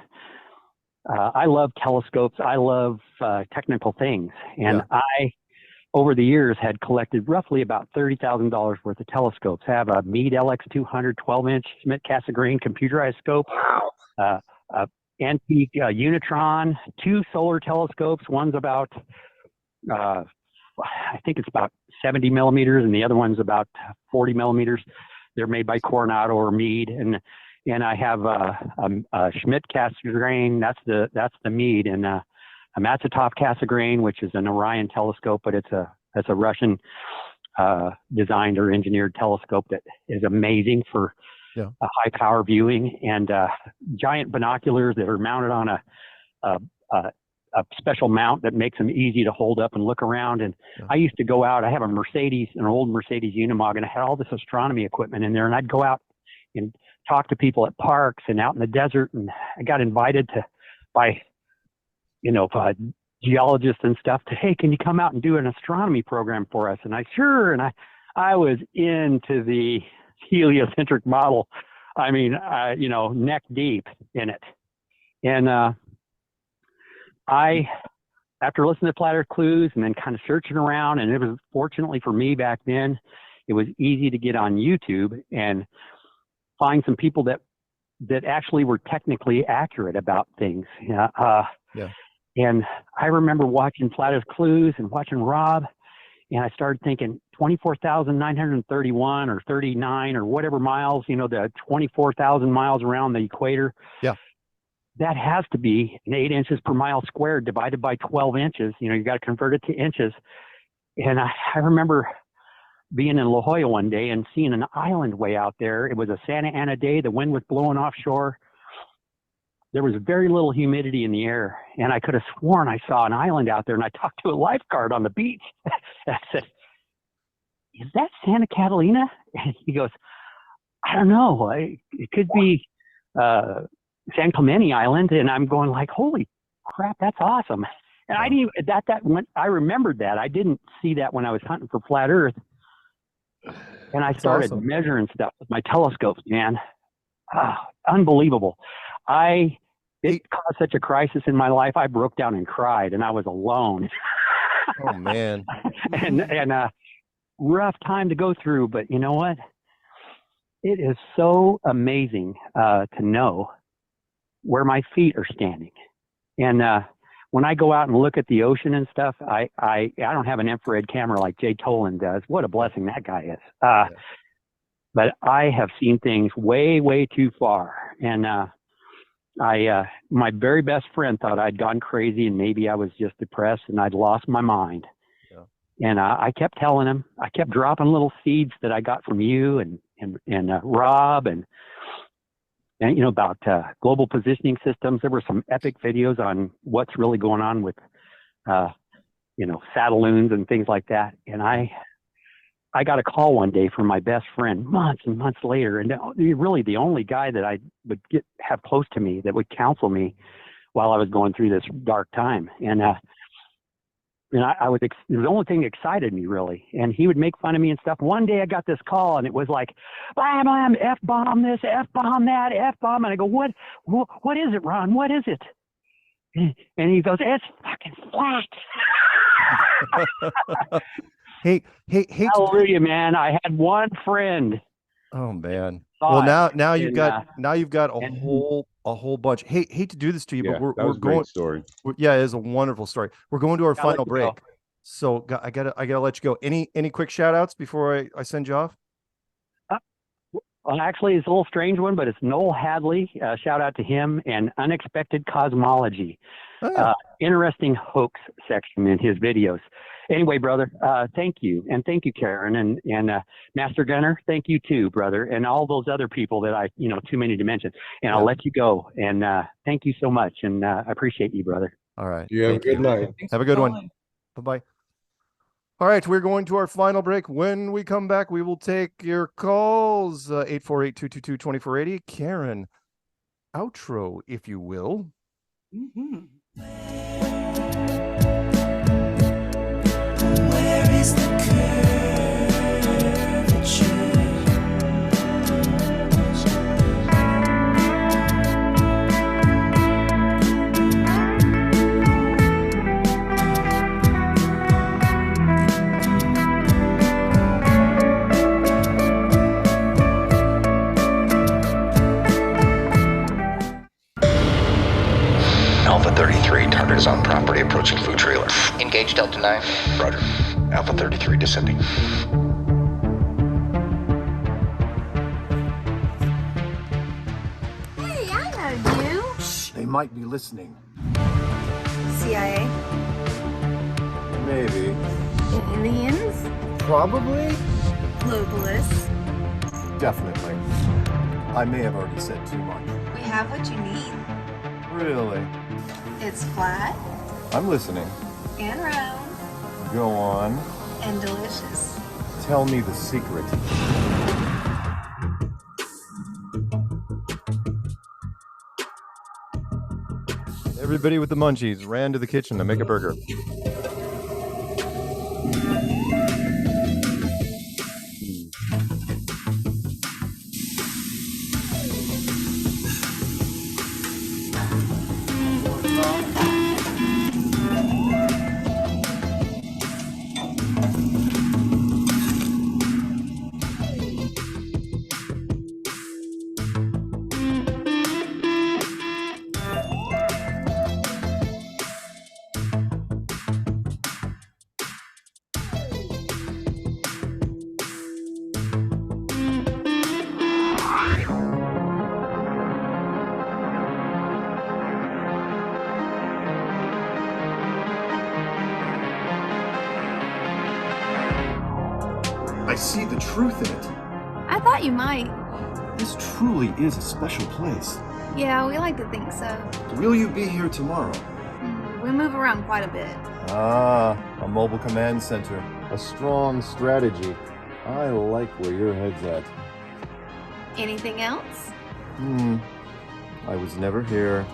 I love telescopes. I love technical things. And I, over the years, had collected roughly about $30,000 worth of telescopes. I have a Meade LX200 12-inch Schmidt-Cassegrain computerized scope, a antique Unitron, 2 solar telescopes. One's about, I think it's about 70 millimeters, and the other one's about 40 millimeters. They're made by Coronado or Meade, and I have a Schmidt-Cassegrain. That's the Meade, and a Matsutov Cassegrain, which is an Orion telescope, but it's a Russian designed or engineered telescope that is amazing for high power viewing, and giant binoculars that are mounted on a special mount that makes them easy to hold up and look around. And I used to go out. I have an old Mercedes Unimog, and I had all this astronomy equipment in there, and I'd go out and talk to people at parks and out in the desert, and I got invited by geologists and stuff to, hey, can you come out and do an astronomy program for us? And I was into the heliocentric model. I mean, neck deep in it. And after listening to Flat Earth Clues and then kind of searching around, and it was, fortunately for me back then, it was easy to get on YouTube and find some people that actually were technically accurate about things. And I remember watching Flat Earth Clues and watching Rob, and I started thinking 24,931 or 39 or whatever miles, the 24,000 miles around the equator. Yeah. That has to be an 8 inches per mile squared divided by 12 inches. You got to convert it to inches. And I remember being in La Jolla one day and seeing an island way out there. It was a Santa Ana day. The wind was blowing offshore. there was very little humidity in the air, and I could have sworn I saw an island out there. And I talked to a lifeguard on the beach. And I said, "Is that Santa Catalina?" And he goes, "I don't know. It could be San Clemente Island." And I'm going like, "Holy crap, that's awesome!" And I didn't I remembered that. I didn't see that when I was hunting for flat Earth. And I started measuring stuff with my telescopes, man. Unbelievable. It caused such a crisis in my life. I broke down and cried, and I was alone. Oh man. and rough time to go through, but you know what? It is so amazing to know where my feet are standing. And when I go out and look at the ocean and stuff, I don't have an infrared camera like Jay Tolan does. What a blessing that guy is. But I have seen things way, way too far. And my very best friend thought I'd gone crazy and maybe I was just depressed and I'd lost my mind. Yeah. And I kept telling him, I kept dropping little seeds that I got from you and Rob and you know, about global positioning systems. There were some epic videos on what's really going on with, you know, satelloons and things like that. And I got a call one day from my best friend months and months later, and really the only guy that I would have close to me that would counsel me while I was going through this dark time. And I was it was the only thing that excited me really. And he would make fun of me and stuff. One day I got this call and it was like, blam, blam, F-bomb this, F-bomb that, F-bomb. And I go, what is it, Ron? What is it? And he goes, it's fucking flat. Hey. Hallelujah, man. I had one friend. Oh man. Well, now you've got a whole bunch. Hate to do this to you, but we're that was a going. great story. Yeah, it is a wonderful story. We're going to our final break, go. so I gotta let you go. Any quick shout outs before I send you off? Well, actually, it's a little strange one, but it's Noel Hadley. Shout out to him and Unexpected Cosmology. Interesting hoax section in his videos. Anyway, brother, thank you. And thank you, Karen. And Master Gunner, thank you too, brother. And all those other people that too many to mention. And I'll let you go. And thank you so much. And I appreciate you, brother. All right. You have a good night. Have a good one. Bye-bye. All right, we're going to our final break. When we come back, we will take your calls. 848-222-2480. Karen, outro, if you will. Mm-hmm. Where is the curvature? Alpha 33, target is on property, approaching food trailer. Engage Delta 9. Roger. Alpha 33 descending. Hey, I know you. Shh, they might be listening. CIA? Maybe. Aliens? Probably. Globalists? Definitely. I may have already said too much. We have what you need. Really? It's flat I'm listening. and round Go on. and delicious. Tell me the secret. Everybody with the munchies ran to the kitchen to make a burger. I see the truth in it. I thought you might. This truly is a special place. Yeah, we like to think so. Will you be here tomorrow? We move around quite a bit. Ah, a mobile command center. A strong strategy. I like where your head's at. Anything else? I was never here.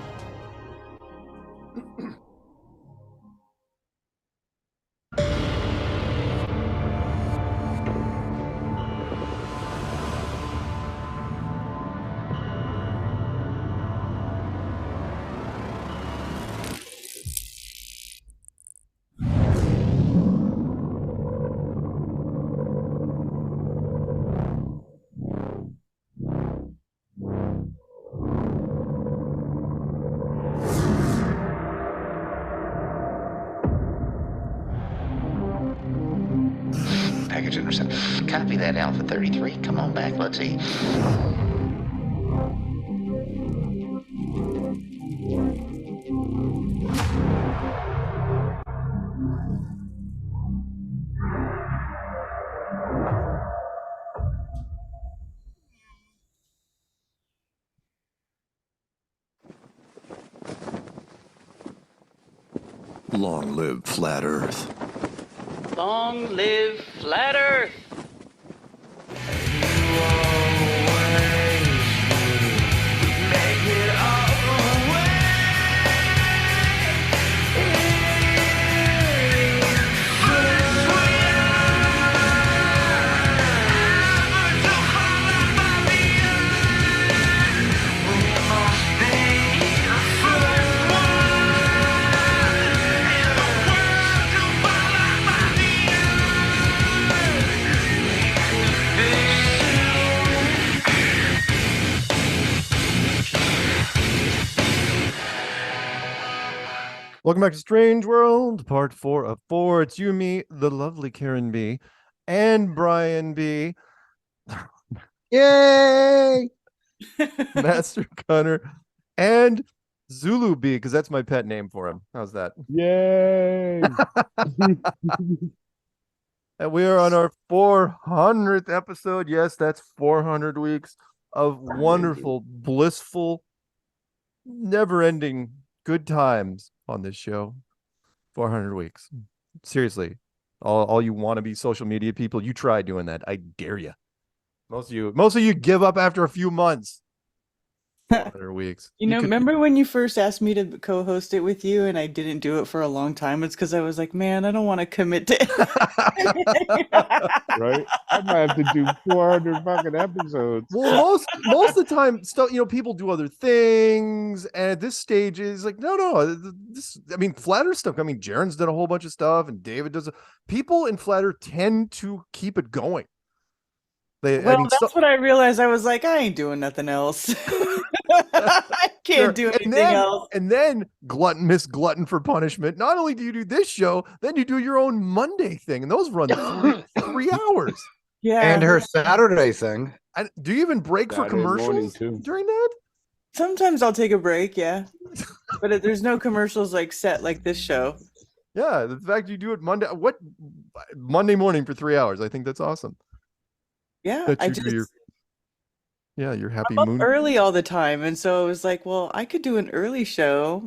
Package intercept. Copy that, Alpha 33. Come on back, let's eat. Long live Flat Earth. Long live Flat Earth! Welcome back to Strange World, part 4 of 4. It's you, me, the lovely Karen B, and Brian B. Yay! Master Gunner, and Zulu B, because that's my pet name for him. How's that? Yay! And we are on our 400th episode. Yes, that's 400 weeks of wonderful, blissful, never-ending good times on this show. 400 weeks. Seriously, all you want to be social media people, you try doing that. I dare you. Most of you give up after a few months. 400 weeks. You know, remember when you first asked me to co-host it with you and I didn't do it for a long time? It's because I was like, man, I don't want to commit to it. Right? I might have to do 400 fucking episodes. Well, most of the time, stuff, people do other things, and at this stage, it's like, no. Flat Earth stuff. Jaren's did a whole bunch of stuff, and David does. People in Flat Earth tend to keep it going. That's what I realized. I was like, I ain't doing nothing else. I can't do anything else. And then Miss Glutton for punishment. Not only do you do this show, then you do your own Monday thing, and those run 3 hours. Yeah, and her Saturday thing. Do you even break for commercials during that? Sometimes I'll take a break, yeah, but there's no commercials set like this show. Yeah, the fact you do it Monday morning for 3 hours, I think that's awesome. Yeah, you're happy I'm moon up early all the time, and so I was like, well, I could do an early show.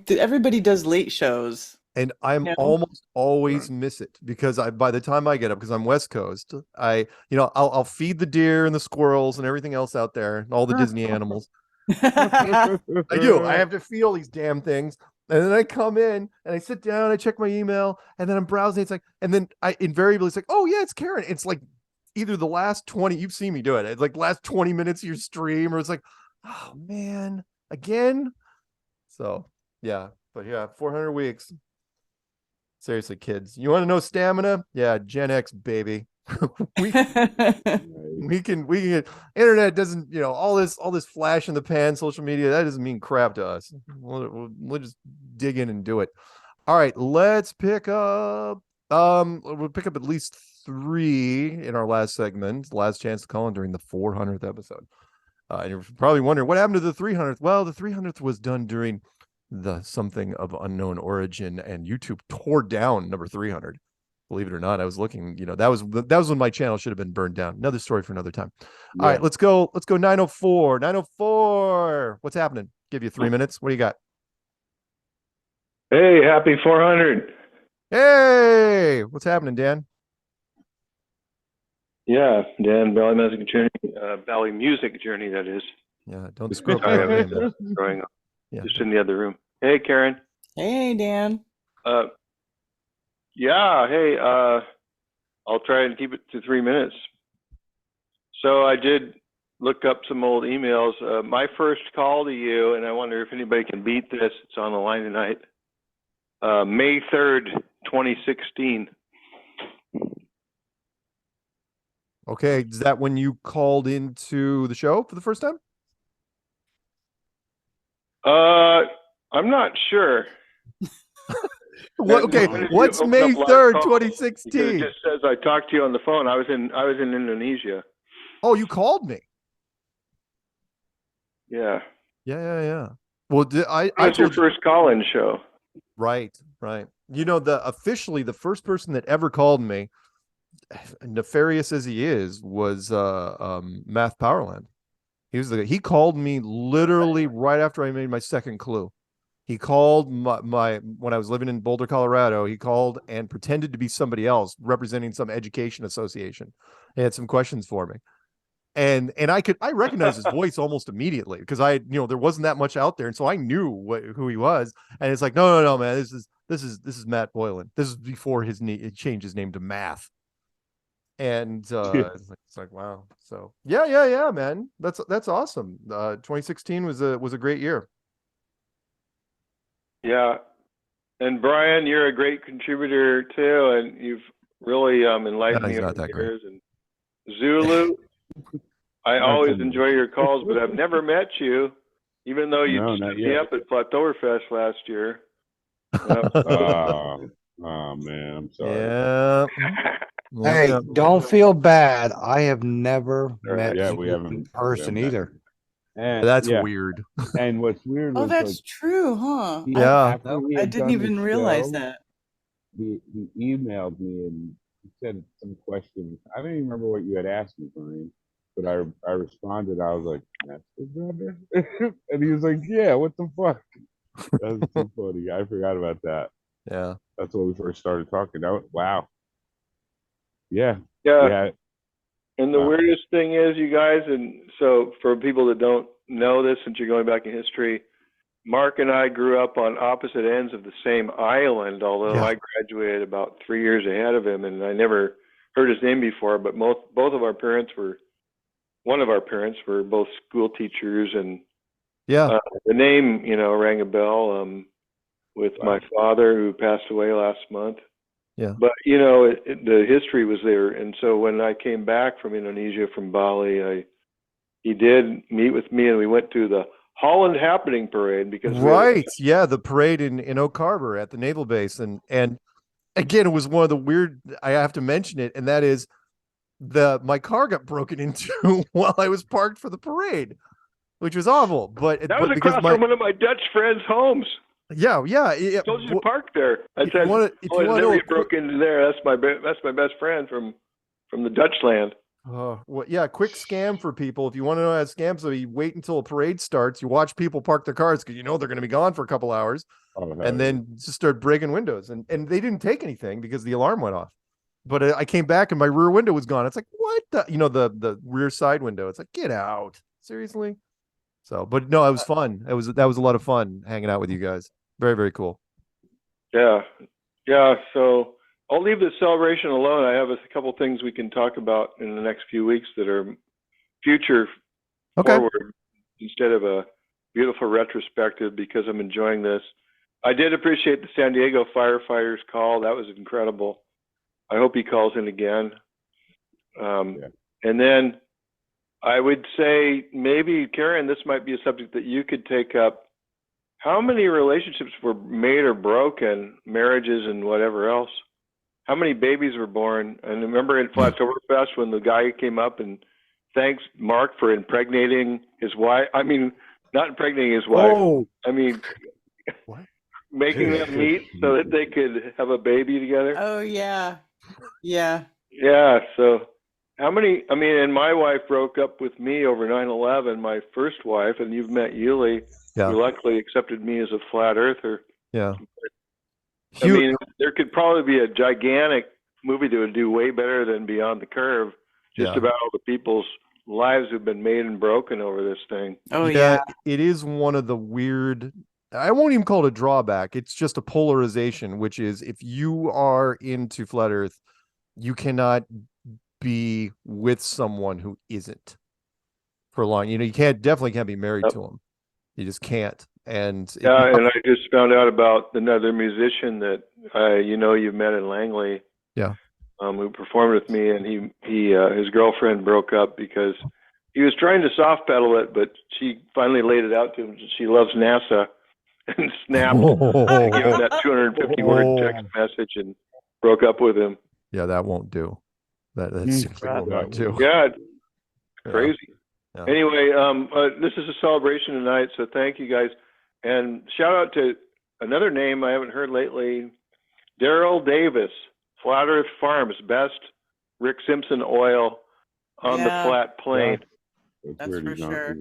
Everybody does late shows, and I'm almost always miss it because by the time I get up, because I'm West Coast, I'll feed the deer and the squirrels and everything else out there, and all the Disney animals. I do. I have to feel these damn things. And then I come in and I sit down, I check my email, and then I'm browsing. It's like, and then I invariably, it's like, oh yeah, it's Karen. It's like either the last 20, you've seen me do it. It's like last 20 minutes of your stream, or it's like, oh man, again. So yeah, but yeah, 400 weeks. Seriously, kids, you want to know stamina? Yeah, Gen X, baby. we can get internet doesn't, all this flash in the pan social media, that doesn't mean crap to us. We'll just dig in and do it. All right, let's pick up. We'll pick up at least 3 in our last segment, last chance to call in during the 400th episode. And you're probably wondering what happened to the 300th. Well, the 300th was done during the something of unknown origin, and YouTube tore down number 300. Believe it or not, I was looking. That was when my channel should have been burned down. Another story for another time. All right, let's go. Let's go 904. 904. What's happening? Give you 3 minutes. What do you got? Hey, happy 400. Hey, what's happening, Dan? Yeah, Dan, Valley Music Journey. Valley Music Journey, that is. Yeah, don't screw up your name. Growing up, Yeah. just in the other room. Hey, Karen. Hey, Dan. Yeah, hey, I'll try and keep it to 3 minutes. So I did look up some old emails. My first call to you, and I wonder if anybody can beat this. It's on the line tonight. May 3rd, 2016. Okay, is that when you called into the show for the first time? I'm not sure. Okay, what's May 3rd, 2016? It just says I talked to you on the phone. I was in Indonesia. Oh, you called me. Yeah. Yeah. Well, I That's your first call-in show. Right. Officially the first person that ever called me, nefarious as he is, was Math Powerland. He called me literally right after I made my second clue. He called my when I was living in Boulder, Colorado. He called and pretended to be somebody else representing some education association. He had some questions for me. And I recognized his voice almost immediately because there wasn't that much out there, and so I knew who he was. And it's like, no, man, this is Matt Boylan. This is before he changed his name to Math. And it's like wow. So yeah, man, that's awesome. 2016 was a great year. Yeah, and Brian, you're a great contributor too, and you've really enlightened me over the years. And Zulu. I always enjoy your calls, but I've never met you, even though you stood me up at Plateauerfest last year. Oh man, I'm sorry. Yeah. Hey, don't feel bad. I have never met we you haven't in person either. And that's weird. And what's weird was that's true, huh? Yeah. I didn't even realize that. He emailed me and he said some questions. I don't even remember what you had asked me, Brian, but I responded. I was like, "That's the brother," and he was like, "Yeah, what the fuck?" That was so funny. I forgot about that. Yeah, that's when we first started talking. Wow. Yeah. And the weirdest thing is, you guys, and so for people that don't know this, since you're going back in history, Mark and I grew up on opposite ends of the same island, although I graduated about 3 years ahead of him, and I never heard his name before, but both of our parents were, one of our parents were both school teachers, and the name, rang a bell with my father, who passed away last month. Yeah. But, the history was there. And so when I came back from Indonesia, from Bali, he did meet with me, and we went to the Holland Happening Parade because the parade in Oak Harbor at the naval base. And again, it was one of the weird, I have to mention it, and that is my car got broken into while I was parked for the parade, which was awful. But that was across from one of my Dutch friends' homes. Yeah. I told you to park there. I said, if you want to broke into there. That's my best friend from the Dutch land. Quick scam for people. If you want to know how to scam, so you wait until a parade starts, you watch people park their cars because they're going to be gone for a couple hours, and then just start breaking windows. And they didn't take anything because the alarm went off. But I came back and my rear window was gone. It's like, what the rear side window. It's like, get out. Seriously? So, but no, it was fun. That was a lot of fun hanging out with you guys. Very, very cool. Yeah. So I'll leave the celebration alone. I have a couple things we can talk about in the next few weeks that are future forward instead of a beautiful retrospective, because I'm enjoying this. I did appreciate the San Diego firefighters call. That was incredible. I hope he calls in again. And then I would say, maybe, Karen, this might be a subject that you could take up. How many relationships were made or broken, marriages and whatever else? How many babies were born? And remember in Plateauerfest when the guy came up and thanks Mark for impregnating his wife. I mean, not impregnating his wife. Oh. I mean, making them meet so that they could have a baby together. Oh, yeah. Yeah. Yeah. So how many? I mean, and my wife broke up with me over 9/11. My first wife, and you've met Yuli, who luckily accepted me as a flat earther. Yeah. I mean, there could probably be a gigantic movie that would do way better than Beyond the Curve, just about all the people's lives who've been made and broken over this thing. Oh it is one of the weird, I won't even call it a drawback. It's just a polarization, which is if you are into flat earth, you cannot be with someone who isn't for long. You definitely can't be married to him. You just can't. And and I just found out about another musician that you've met in Langley. Yeah. Who performed with me, and he his girlfriend broke up because he was trying to soft pedal it, but she finally laid it out to him. She loves NASA, and snapped, gave him that 250 word text message, and broke up with him. Yeah, that won't do. That simply will not do. Yeah, it's crazy. Yeah. Anyway, this is a celebration tonight, so thank you guys, and shout out to another name I haven't heard lately, Daryl Davis. Flat Earth Farms, best Rick Simpson oil on the flat plane. That's for sure.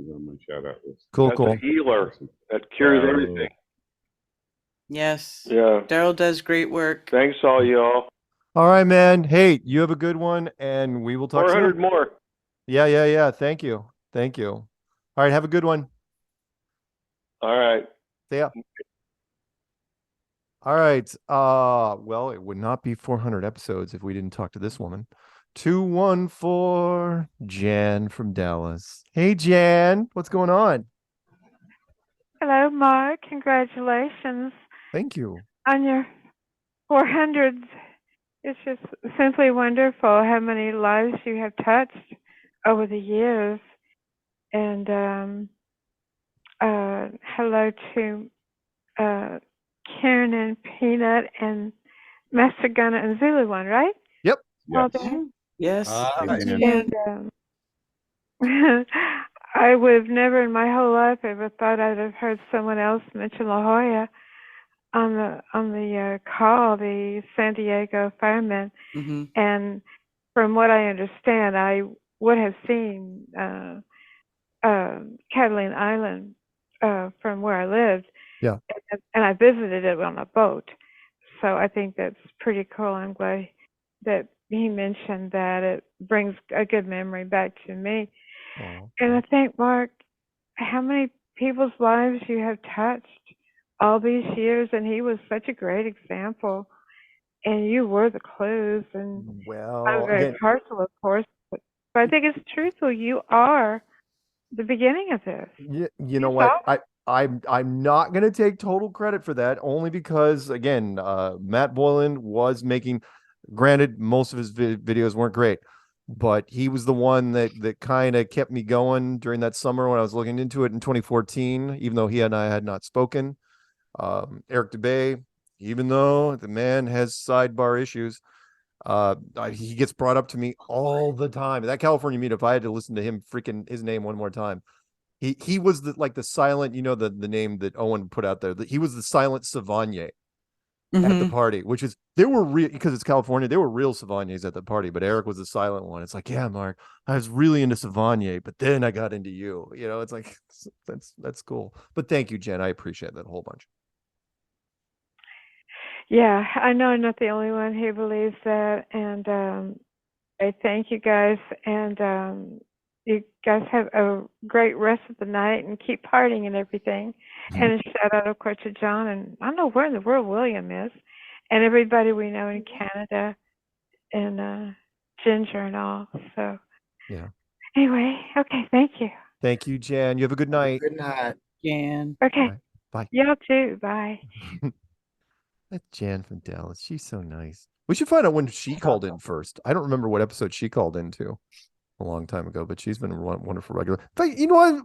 Cool. A healer that cures everything. Yes. Yeah. Daryl does great work. Thanks, all y'all. All right, man. Hey, you have a good one, and we will talk 400 soon. more. Yeah. Thank you. All right, have a good one. All right. See ya. All right. Well, it would not be 400 episodes if we didn't talk to this woman. 214 Jan from Dallas. Hey, Jan, what's going on? Hello, Mark. Congratulations. Thank you. On your 400s. It's just simply wonderful how many lives you have touched over the years. And hello to Karen and Peanut and Master Gunner and Zulu one, right? Yep. Yes. And I would have never in my whole life ever thought I'd have heard someone else mention La Jolla on the call, the San Diego firemen. Mm-hmm. And from what I understand, I would have seen Catalina Island from where I lived. Yeah. And I visited it on a boat. So I think that's pretty cool. I'm glad that he mentioned that. It brings a good memory back to me. Oh. And I think, Mark, how many people's lives you have touched all these years, and he was such a great example. And you were the clues, and well, I'm very partial, of course, but I think it's truthful. You are the beginning of this. You know what? I'm not going to take total credit for that, only because, again, Matt Boylan was making, granted, most of his videos weren't great, but he was the one that kind of kept me going during that summer when I was looking into it in 2014, even though he and I had not spoken. Eric DeBay, even though the man has sidebar issues, he gets brought up to me all the time. That California meetup, I had to listen to him freaking his name one more time. He was the silent, the name that Owen put out there. He was the silent Savanier at the party, which is, there were real, because it's California, there were real Savaniers at the party, but Eric was the silent one. It's like, yeah, Mark, I was really into Savanier, but then I got into you. It's like, that's cool. But thank you, Jen. I appreciate that a whole bunch. Yeah, I know I'm not the only one who believes that, and I thank you guys, and you guys have a great rest of the night and keep partying and everything. Mm-hmm. And a shout out, of course, to John, and I don't know where in the world William is, and everybody we know in Canada, and Ginger and all. So yeah. Anyway, okay, thank you. Thank you, Jan. You have a good night. Good night, Jan. Okay. Bye. Y'all too. Bye. That's Jan from Dallas. She's so nice. We should find out when she called in first. I don't remember what episode she called into a long time ago, but she's been a wonderful regular. In fact, you know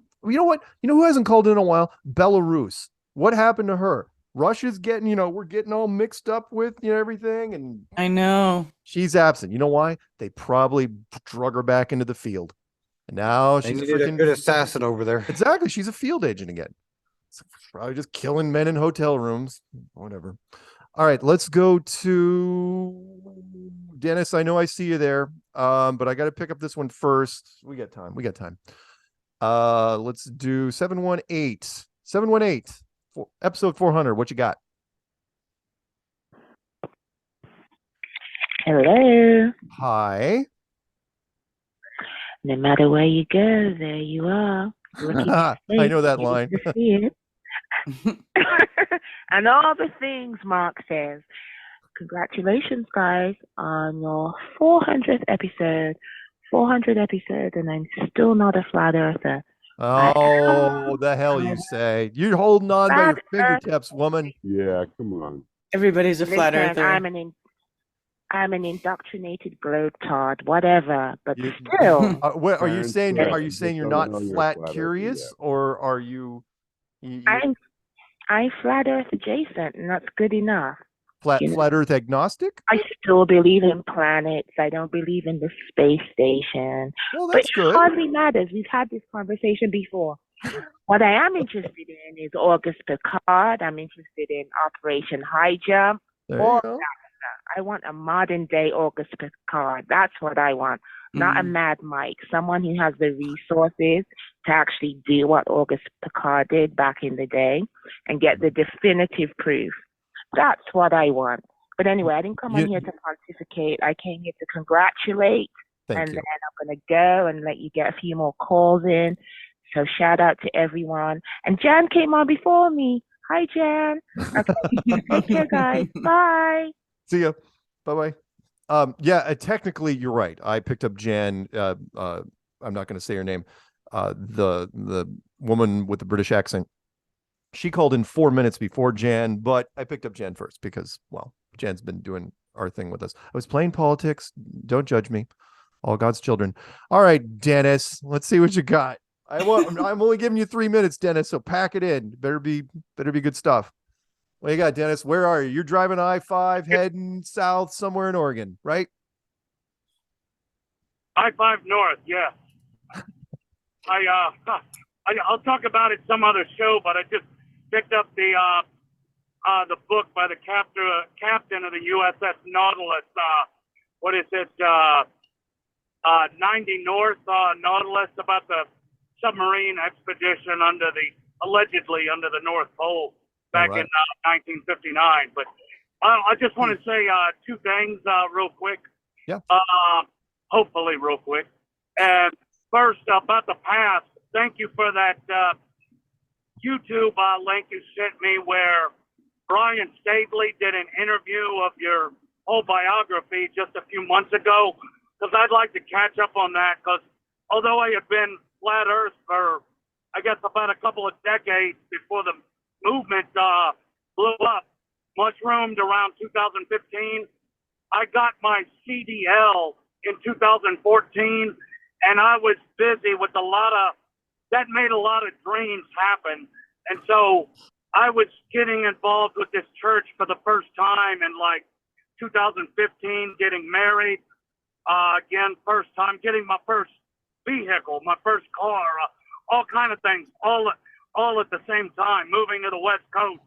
what? You know who hasn't called in a while? Belarus. What happened to her? Russia's getting, we're getting all mixed up with, everything. And I know. She's absent. You know why? They probably drug her back into the field. And now she's a good assassin over there. Exactly. She's a field agent again. So probably just killing men in hotel rooms. Whatever. All right, let's go to Dennis, I know I see you there, but I got to pick up this one first. We got time. Let's do 718 for episode 400. What you got? Hello. Hi. No matter where you go, there you are. I know that line. And all the things Mark says. Congratulations, guys, on your 400th episode. 400 episodes, and I'm still not a flat earther. Oh, the hell you say? You're holding on by your fingertips, woman. Yeah, come on. Everybody's a flat Listen, earther. I'm an indoctrinated globetard, whatever, but still. What are you saying? Are you saying you're not flat flat curious, or are you? I'm flat earth adjacent, and that's good enough. Flat Earth agnostic? I still believe in planets. I don't believe in the space station. Well, that's but it good. hardly matters. We've had this conversation before. What I am interested in is Auguste Piccard. I'm interested in Operation High Jump. There you go. I want a modern day Auguste Piccard. That's what I want. Not a Mad Mike. Someone who has the resources to actually do what Auguste Piccard did back in the day and get the definitive proof. That's what I want. But anyway, I didn't come on here to pontificate. I came here to congratulate. Then I'm going to go and let you get a few more calls in. So shout out to everyone. And Jan came on before me. Hi, Jan. Okay. Take care, guys. Bye. See ya. Bye-bye. Yeah, technically you're right. I picked up Jan. I'm not going to say her name. The woman with the British accent. She called in 4 minutes before Jan, but I picked up Jan first because, well, Jan's been doing our thing with us. I was playing politics. Don't judge me. All God's children. All right, Dennis, let's see what you got. I'm only giving you 3 minutes, Dennis, so pack it in. Better be good stuff. What you got, Dennis? Where are you? You're driving I-5 heading south somewhere in Oregon, right? I-5 north, yeah. I'll talk about it some other show, but I just picked up the book by the captain of the USS Nautilus. What is it? 90 North Nautilus, about the submarine expedition allegedly under the North Pole back in 1959. But I just want to say two things real quick. Yeah. Hopefully real quick. And first, about the past, thank you for that YouTube link you sent me where Brian Staveley did an interview of your whole biography just a few months ago, because I'd like to catch up on that, because although I had been flat earth for, I guess, about a couple of decades before the movement blew up, mushroomed around 2015, I got my CDL in 2014, and I was busy with that made a lot of dreams happen. And so I was getting involved with this church for the first time in like 2015, getting married, again, first time, getting my first vehicle, my first car, all kind of things, all at the same time, moving to the West Coast.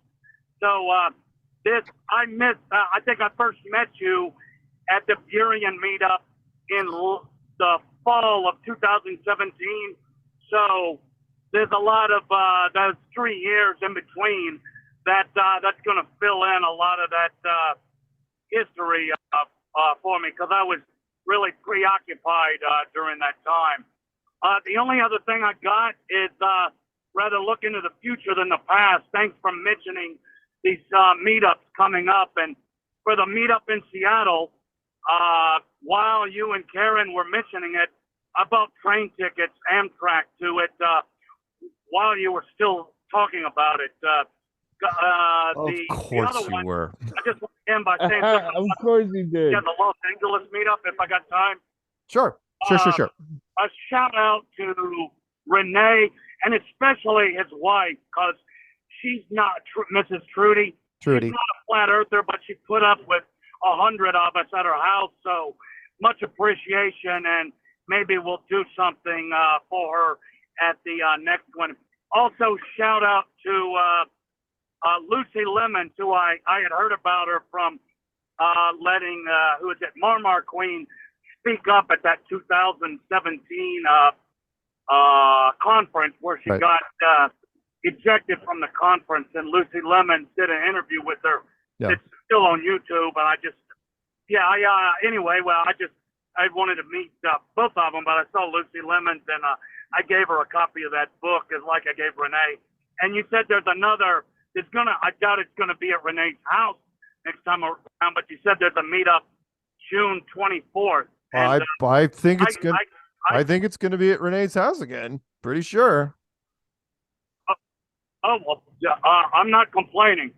So I think I first met you at the Burien meetup in the fall of 2017. So there's a lot of those 3 years in between that's going to fill in a lot of that history for me, because I was really preoccupied during that time. The only other thing I got is rather look into the future than the past. Thanks for mentioning these meetups coming up. And for the meetup in Seattle, while you and Karen were mentioning it, I bought train tickets, Amtrak, to it while you were still talking about it. Of course you were. I just want to end by saying something. Of course you did. Yeah, the Los Angeles meetup, if I got time. Sure. A shout out to Renee, and especially his wife, because she's not Mrs. Trudy. She's not a flat earther, but she put up with 100 of us at her house. So much appreciation, and maybe we'll do something for her at the next one. Also, shout out to Lucy Lemons, who I had heard about her from letting who is it, Marmar Queen, speak up at that 2017 conference where she Right. got ejected from the conference, and Lucy Lemon did an interview with her. Yeah. It's still on YouTube, and anyway, well, I wanted to meet both of them, but I saw Lucy Lemons, and I gave her a copy of that book, as like I gave Renee. And you said there's another. I doubt it's gonna be at Renee's house next time around, but you said there's a meetup June 24th. And, I think it's good. I I think it's going to be at Renee's house again. Pretty sure. well, I'm not complaining.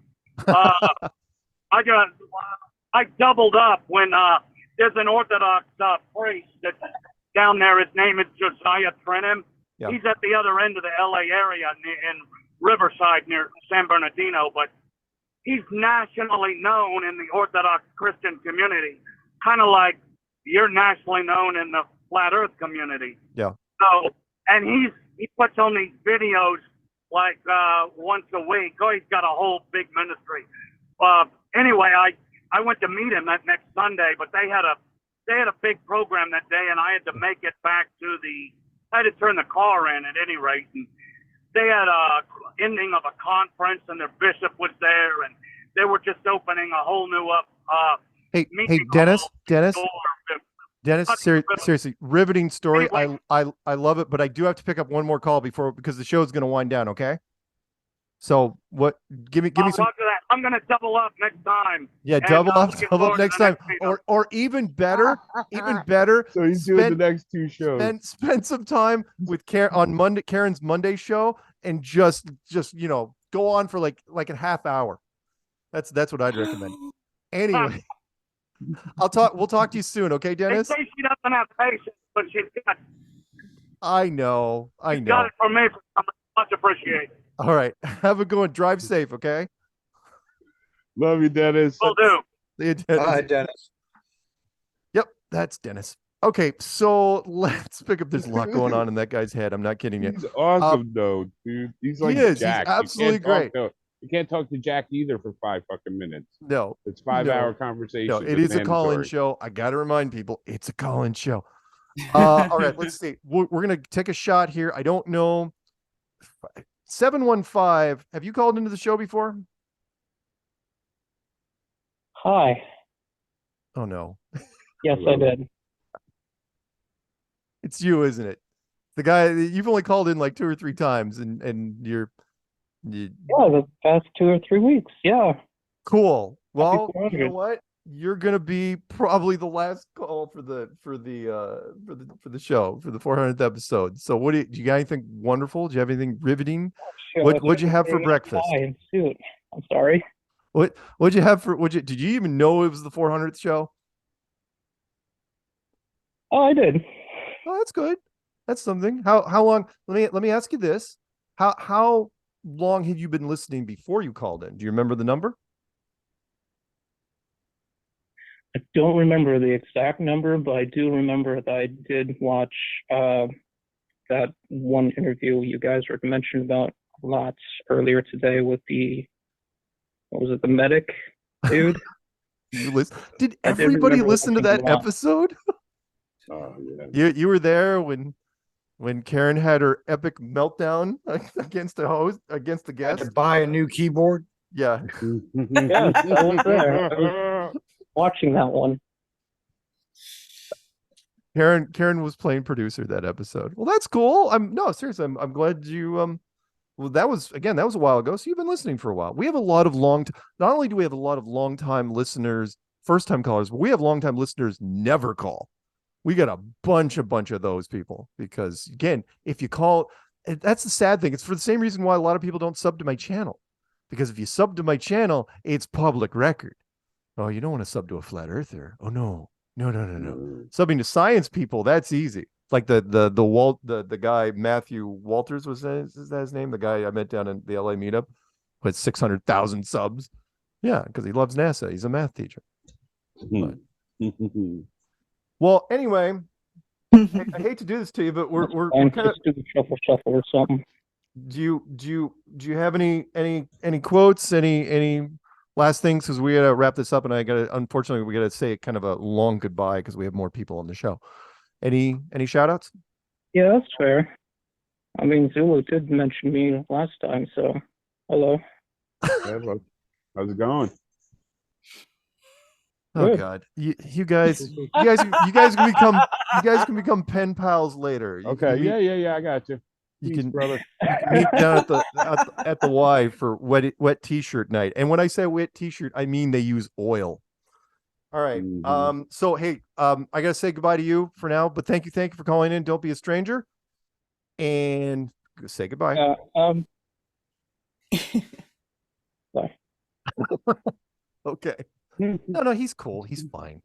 I doubled up when there's an Orthodox priest that's down there. His name is Josiah Trenham. Yeah. He's at the other end of the LA area in Riverside near San Bernardino, but he's nationally known in the Orthodox Christian community, kind of like you're nationally known in the Flat Earth community. Yeah. So, and he puts on these videos like once a week. Oh, he's got a whole big ministry. Anyway, I went to meet him that next Sunday, but they had a big program that day, and I had to make it back to I had to turn the car in at any rate. And they had a ending of a conference, and their bishop was there, and they were just opening a whole new Hey, meeting Dennis, Dennis, seriously, riveting story. Anyway. I love it, but I do have to pick up one more call because the show's going to wind down. Okay. So what? Give me some. Roger that. I'm going to double up next time. Yeah, And, double up looking forward to next the time, meetup. or even better. So he's doing the next two shows. Spend some time with Karen on Monday, Karen's Monday show, and just go on for like a half hour. That's what I'd recommend. Anyway, we'll talk to you soon, okay, Dennis? They say she doesn't have patience, but she's got. I know. Got it from me. Much appreciated. All right, have a good one. Drive safe, okay? Love you, Dennis. Will do. See you, Dennis. Bye, Dennis. Yep, that's Dennis. Okay, so let's pick up. There's a lot going on in that guy's head. I'm not kidding you. He's awesome, though, dude. He's like he is. Jack. He's absolutely great. You can't talk to Jack either for 5 fucking minutes. No, it's 5-hour conversation. No, it is a call-in show. I got to remind people, it's a call-in show. All right, let's see. We're gonna take a shot here. I don't know. 715. Have you called into the show before? Hi. Oh no. Yes, I did. It's you, isn't it? The guy you've only called in like 2 or 3 times, and you Yeah, the past 2 or 3 weeks. Yeah. Cool. Well, Happy 400. you know what? You're gonna be probably the last call for the show for the 400th episode. So, do you got anything wonderful? Do you have anything riveting? Sure, What'd you have for breakfast? Shoot. I'm sorry. What'd you have for? Did you even know it was the 400th show? Oh, I did. Oh, that's good. That's something. How long? Let me ask you this. How long had you been listening before you called in? Do you remember the number? I don't remember the exact number, but I do remember that I did watch that one interview you guys were mentioning about lots earlier today with the medic dude? Did everybody listen to that episode? Oh, yeah. You were there when Karen had her epic meltdown against the guest. Had to buy a new keyboard. Yeah. Yeah, I was there. I was watching that one. Karen was playing producer that episode. Well, that's cool. I'm glad you well, that was a while ago. So you've been listening for a while. We have a lot of not only do we have a lot of long-time listeners, first-time callers, but we have long-time listeners never call. We got a bunch of those people because, again, if you call, that's the sad thing. It's for the same reason why a lot of people don't sub to my channel, because if you sub to my channel, it's public record. Oh, you don't want to sub to a flat earther. Oh no. Subbing to science people, that's easy. Like the guy Matthew Walters is that his name? The guy I met down in the LA meetup with 600,000 subs. Yeah, because he loves NASA. He's a math teacher. But, well, anyway, I hate to do this to you, but we're kind of do the shuffle or something. Do you have any quotes, any last things, because we gotta wrap this up, and unfortunately we gotta say kind of a long goodbye because we have more people on the show. Any shout outs? Yeah, that's fair. I mean, Zulu did mention me last time, so hello. Hello. How's it going? Oh Good. God, you guys can become pen pals later. You Okay, can meet, yeah, I got you. You Peace, can, brother. you can meet down at the Y for wet t-shirt night. And when I say wet t-shirt, I mean they use oil. All right. So hey, I gotta say goodbye to you for now, but thank you for calling in. Don't be a stranger. And say goodbye. Bye. Okay. No, he's cool. He's fine.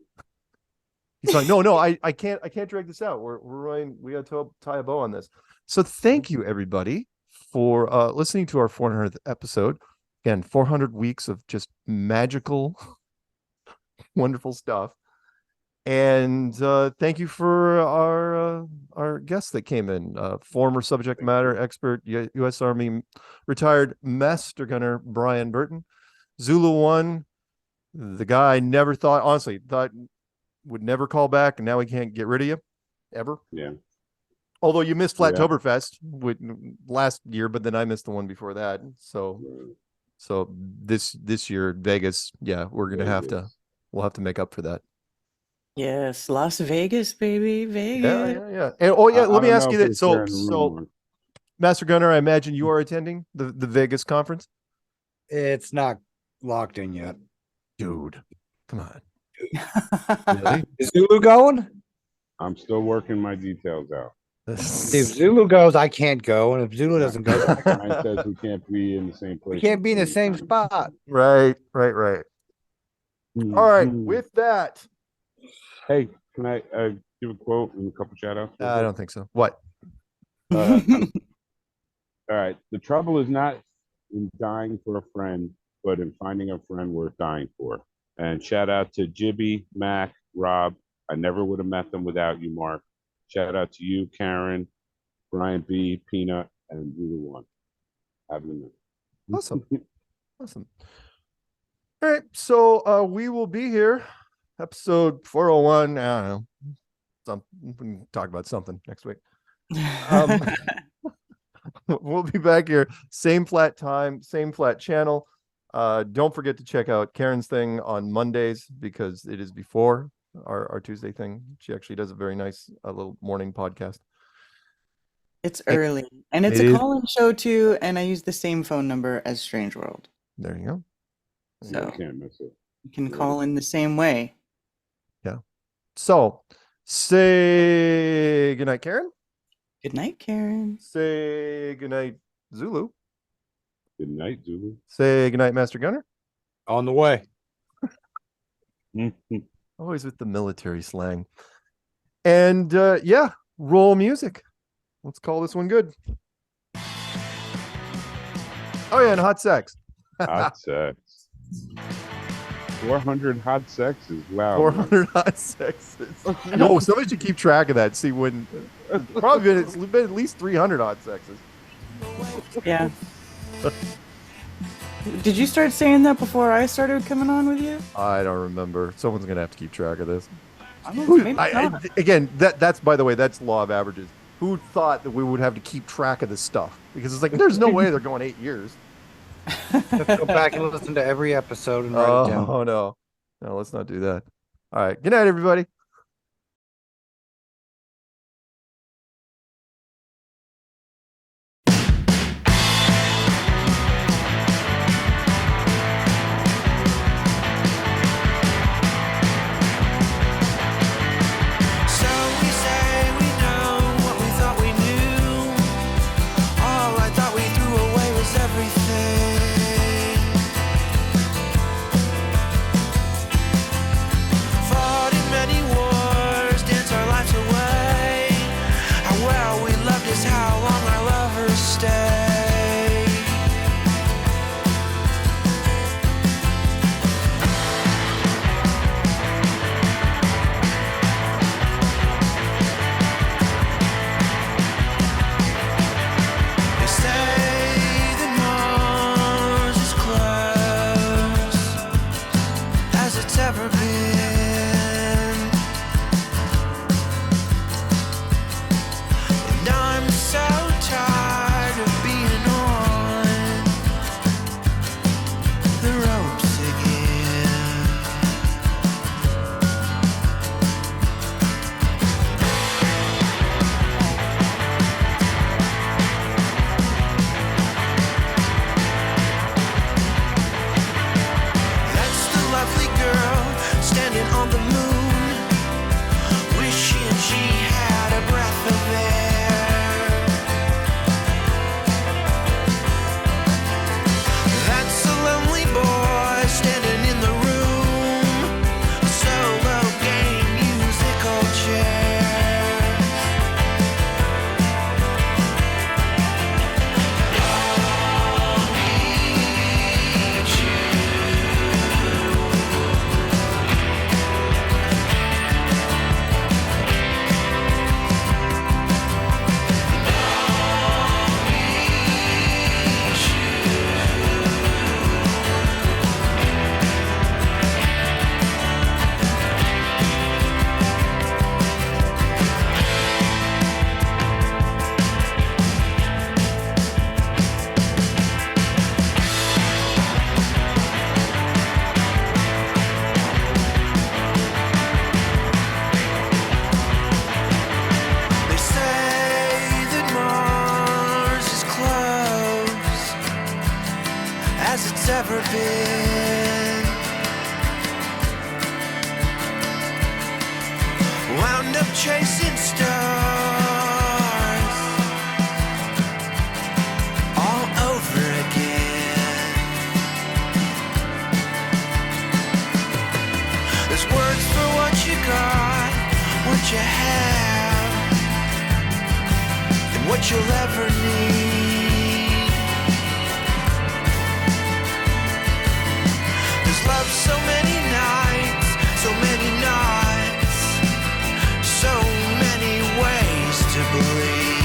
He's like, no, I can't drag this out. We're running. We got to tie a bow on this. So thank you everybody for listening to our 400th episode. Again, 400 weeks of just magical, wonderful stuff. And thank you for our guests that came in. Former subject matter expert, U.S. Army retired Master Gunner Brian Burton, Zulu One, the guy I never thought would never call back, and now we can't get rid of you ever. Yeah. Although you missed Flattoberfest last year, but then I missed the one before that. So this year Vegas, we're gonna we'll have to make up for that. Yes, Las Vegas, baby, Vegas. Yeah. And let me ask you this. So Master Gunner, I imagine you are attending the Vegas conference. It's not locked in yet, dude. Come on. Really? Is Zulu going? I'm still working my details out. If Zulu goes, I can't go, and if Zulu doesn't go, Mine says we can't be in the same place. we can't be in the same spot. Right. All right. With that, hey, can I give a quote and a couple shout outs? I don't think so. What? All right. The trouble is not in dying for a friend, but in finding a friend worth dying for. And shout out to Jibby, Mac, Rob. I never would have met them without you, Mark. Shout out to you, Karen, Brian B, Peanut, and Zulu One. Have a good night. Awesome. All right. So we will be here, episode 401. I don't know. We can talk about something next week. We'll be back here, same flat time, same flat channel. Don't forget to check out Karen's thing on Mondays because it is before our Tuesday thing. She actually does a very nice little morning podcast. It's early, and it's a call-in show too, and I use the same phone number as Strange World. There you go. So you can't miss it. You can call in the same way. Yeah. So say goodnight, Karen. Good night, Karen. Say goodnight, Zulu. Good night, Zulu. Say goodnight, Master Gunner. On the way. Always with the military slang. And roll music. Let's call this one good. Oh yeah, and hot sex. Hot sex. 400 hot sexes. Wow. 400 hot sexes. No, somebody should keep track of that. See when. It's been at least 300 hot sexes. Yeah. Did you start saying that before I started coming on with you? I don't remember. Someone's gonna have to keep track of this. Maybe That's by the way, that's law of averages. Who thought that we would have to keep track of this stuff? Because it's like there's no way they're going 8 years. Let's go back and listen to every episode and write it down. Oh no, let's not do that. All right, good night, everybody. Fought in many ever been. Wound up chasing stars all over again. There's words for what you got, what you have, and what you'll ever need. There's love so many nights, so many nights, so many ways to believe.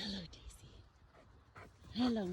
Hello, Daisy. Hello,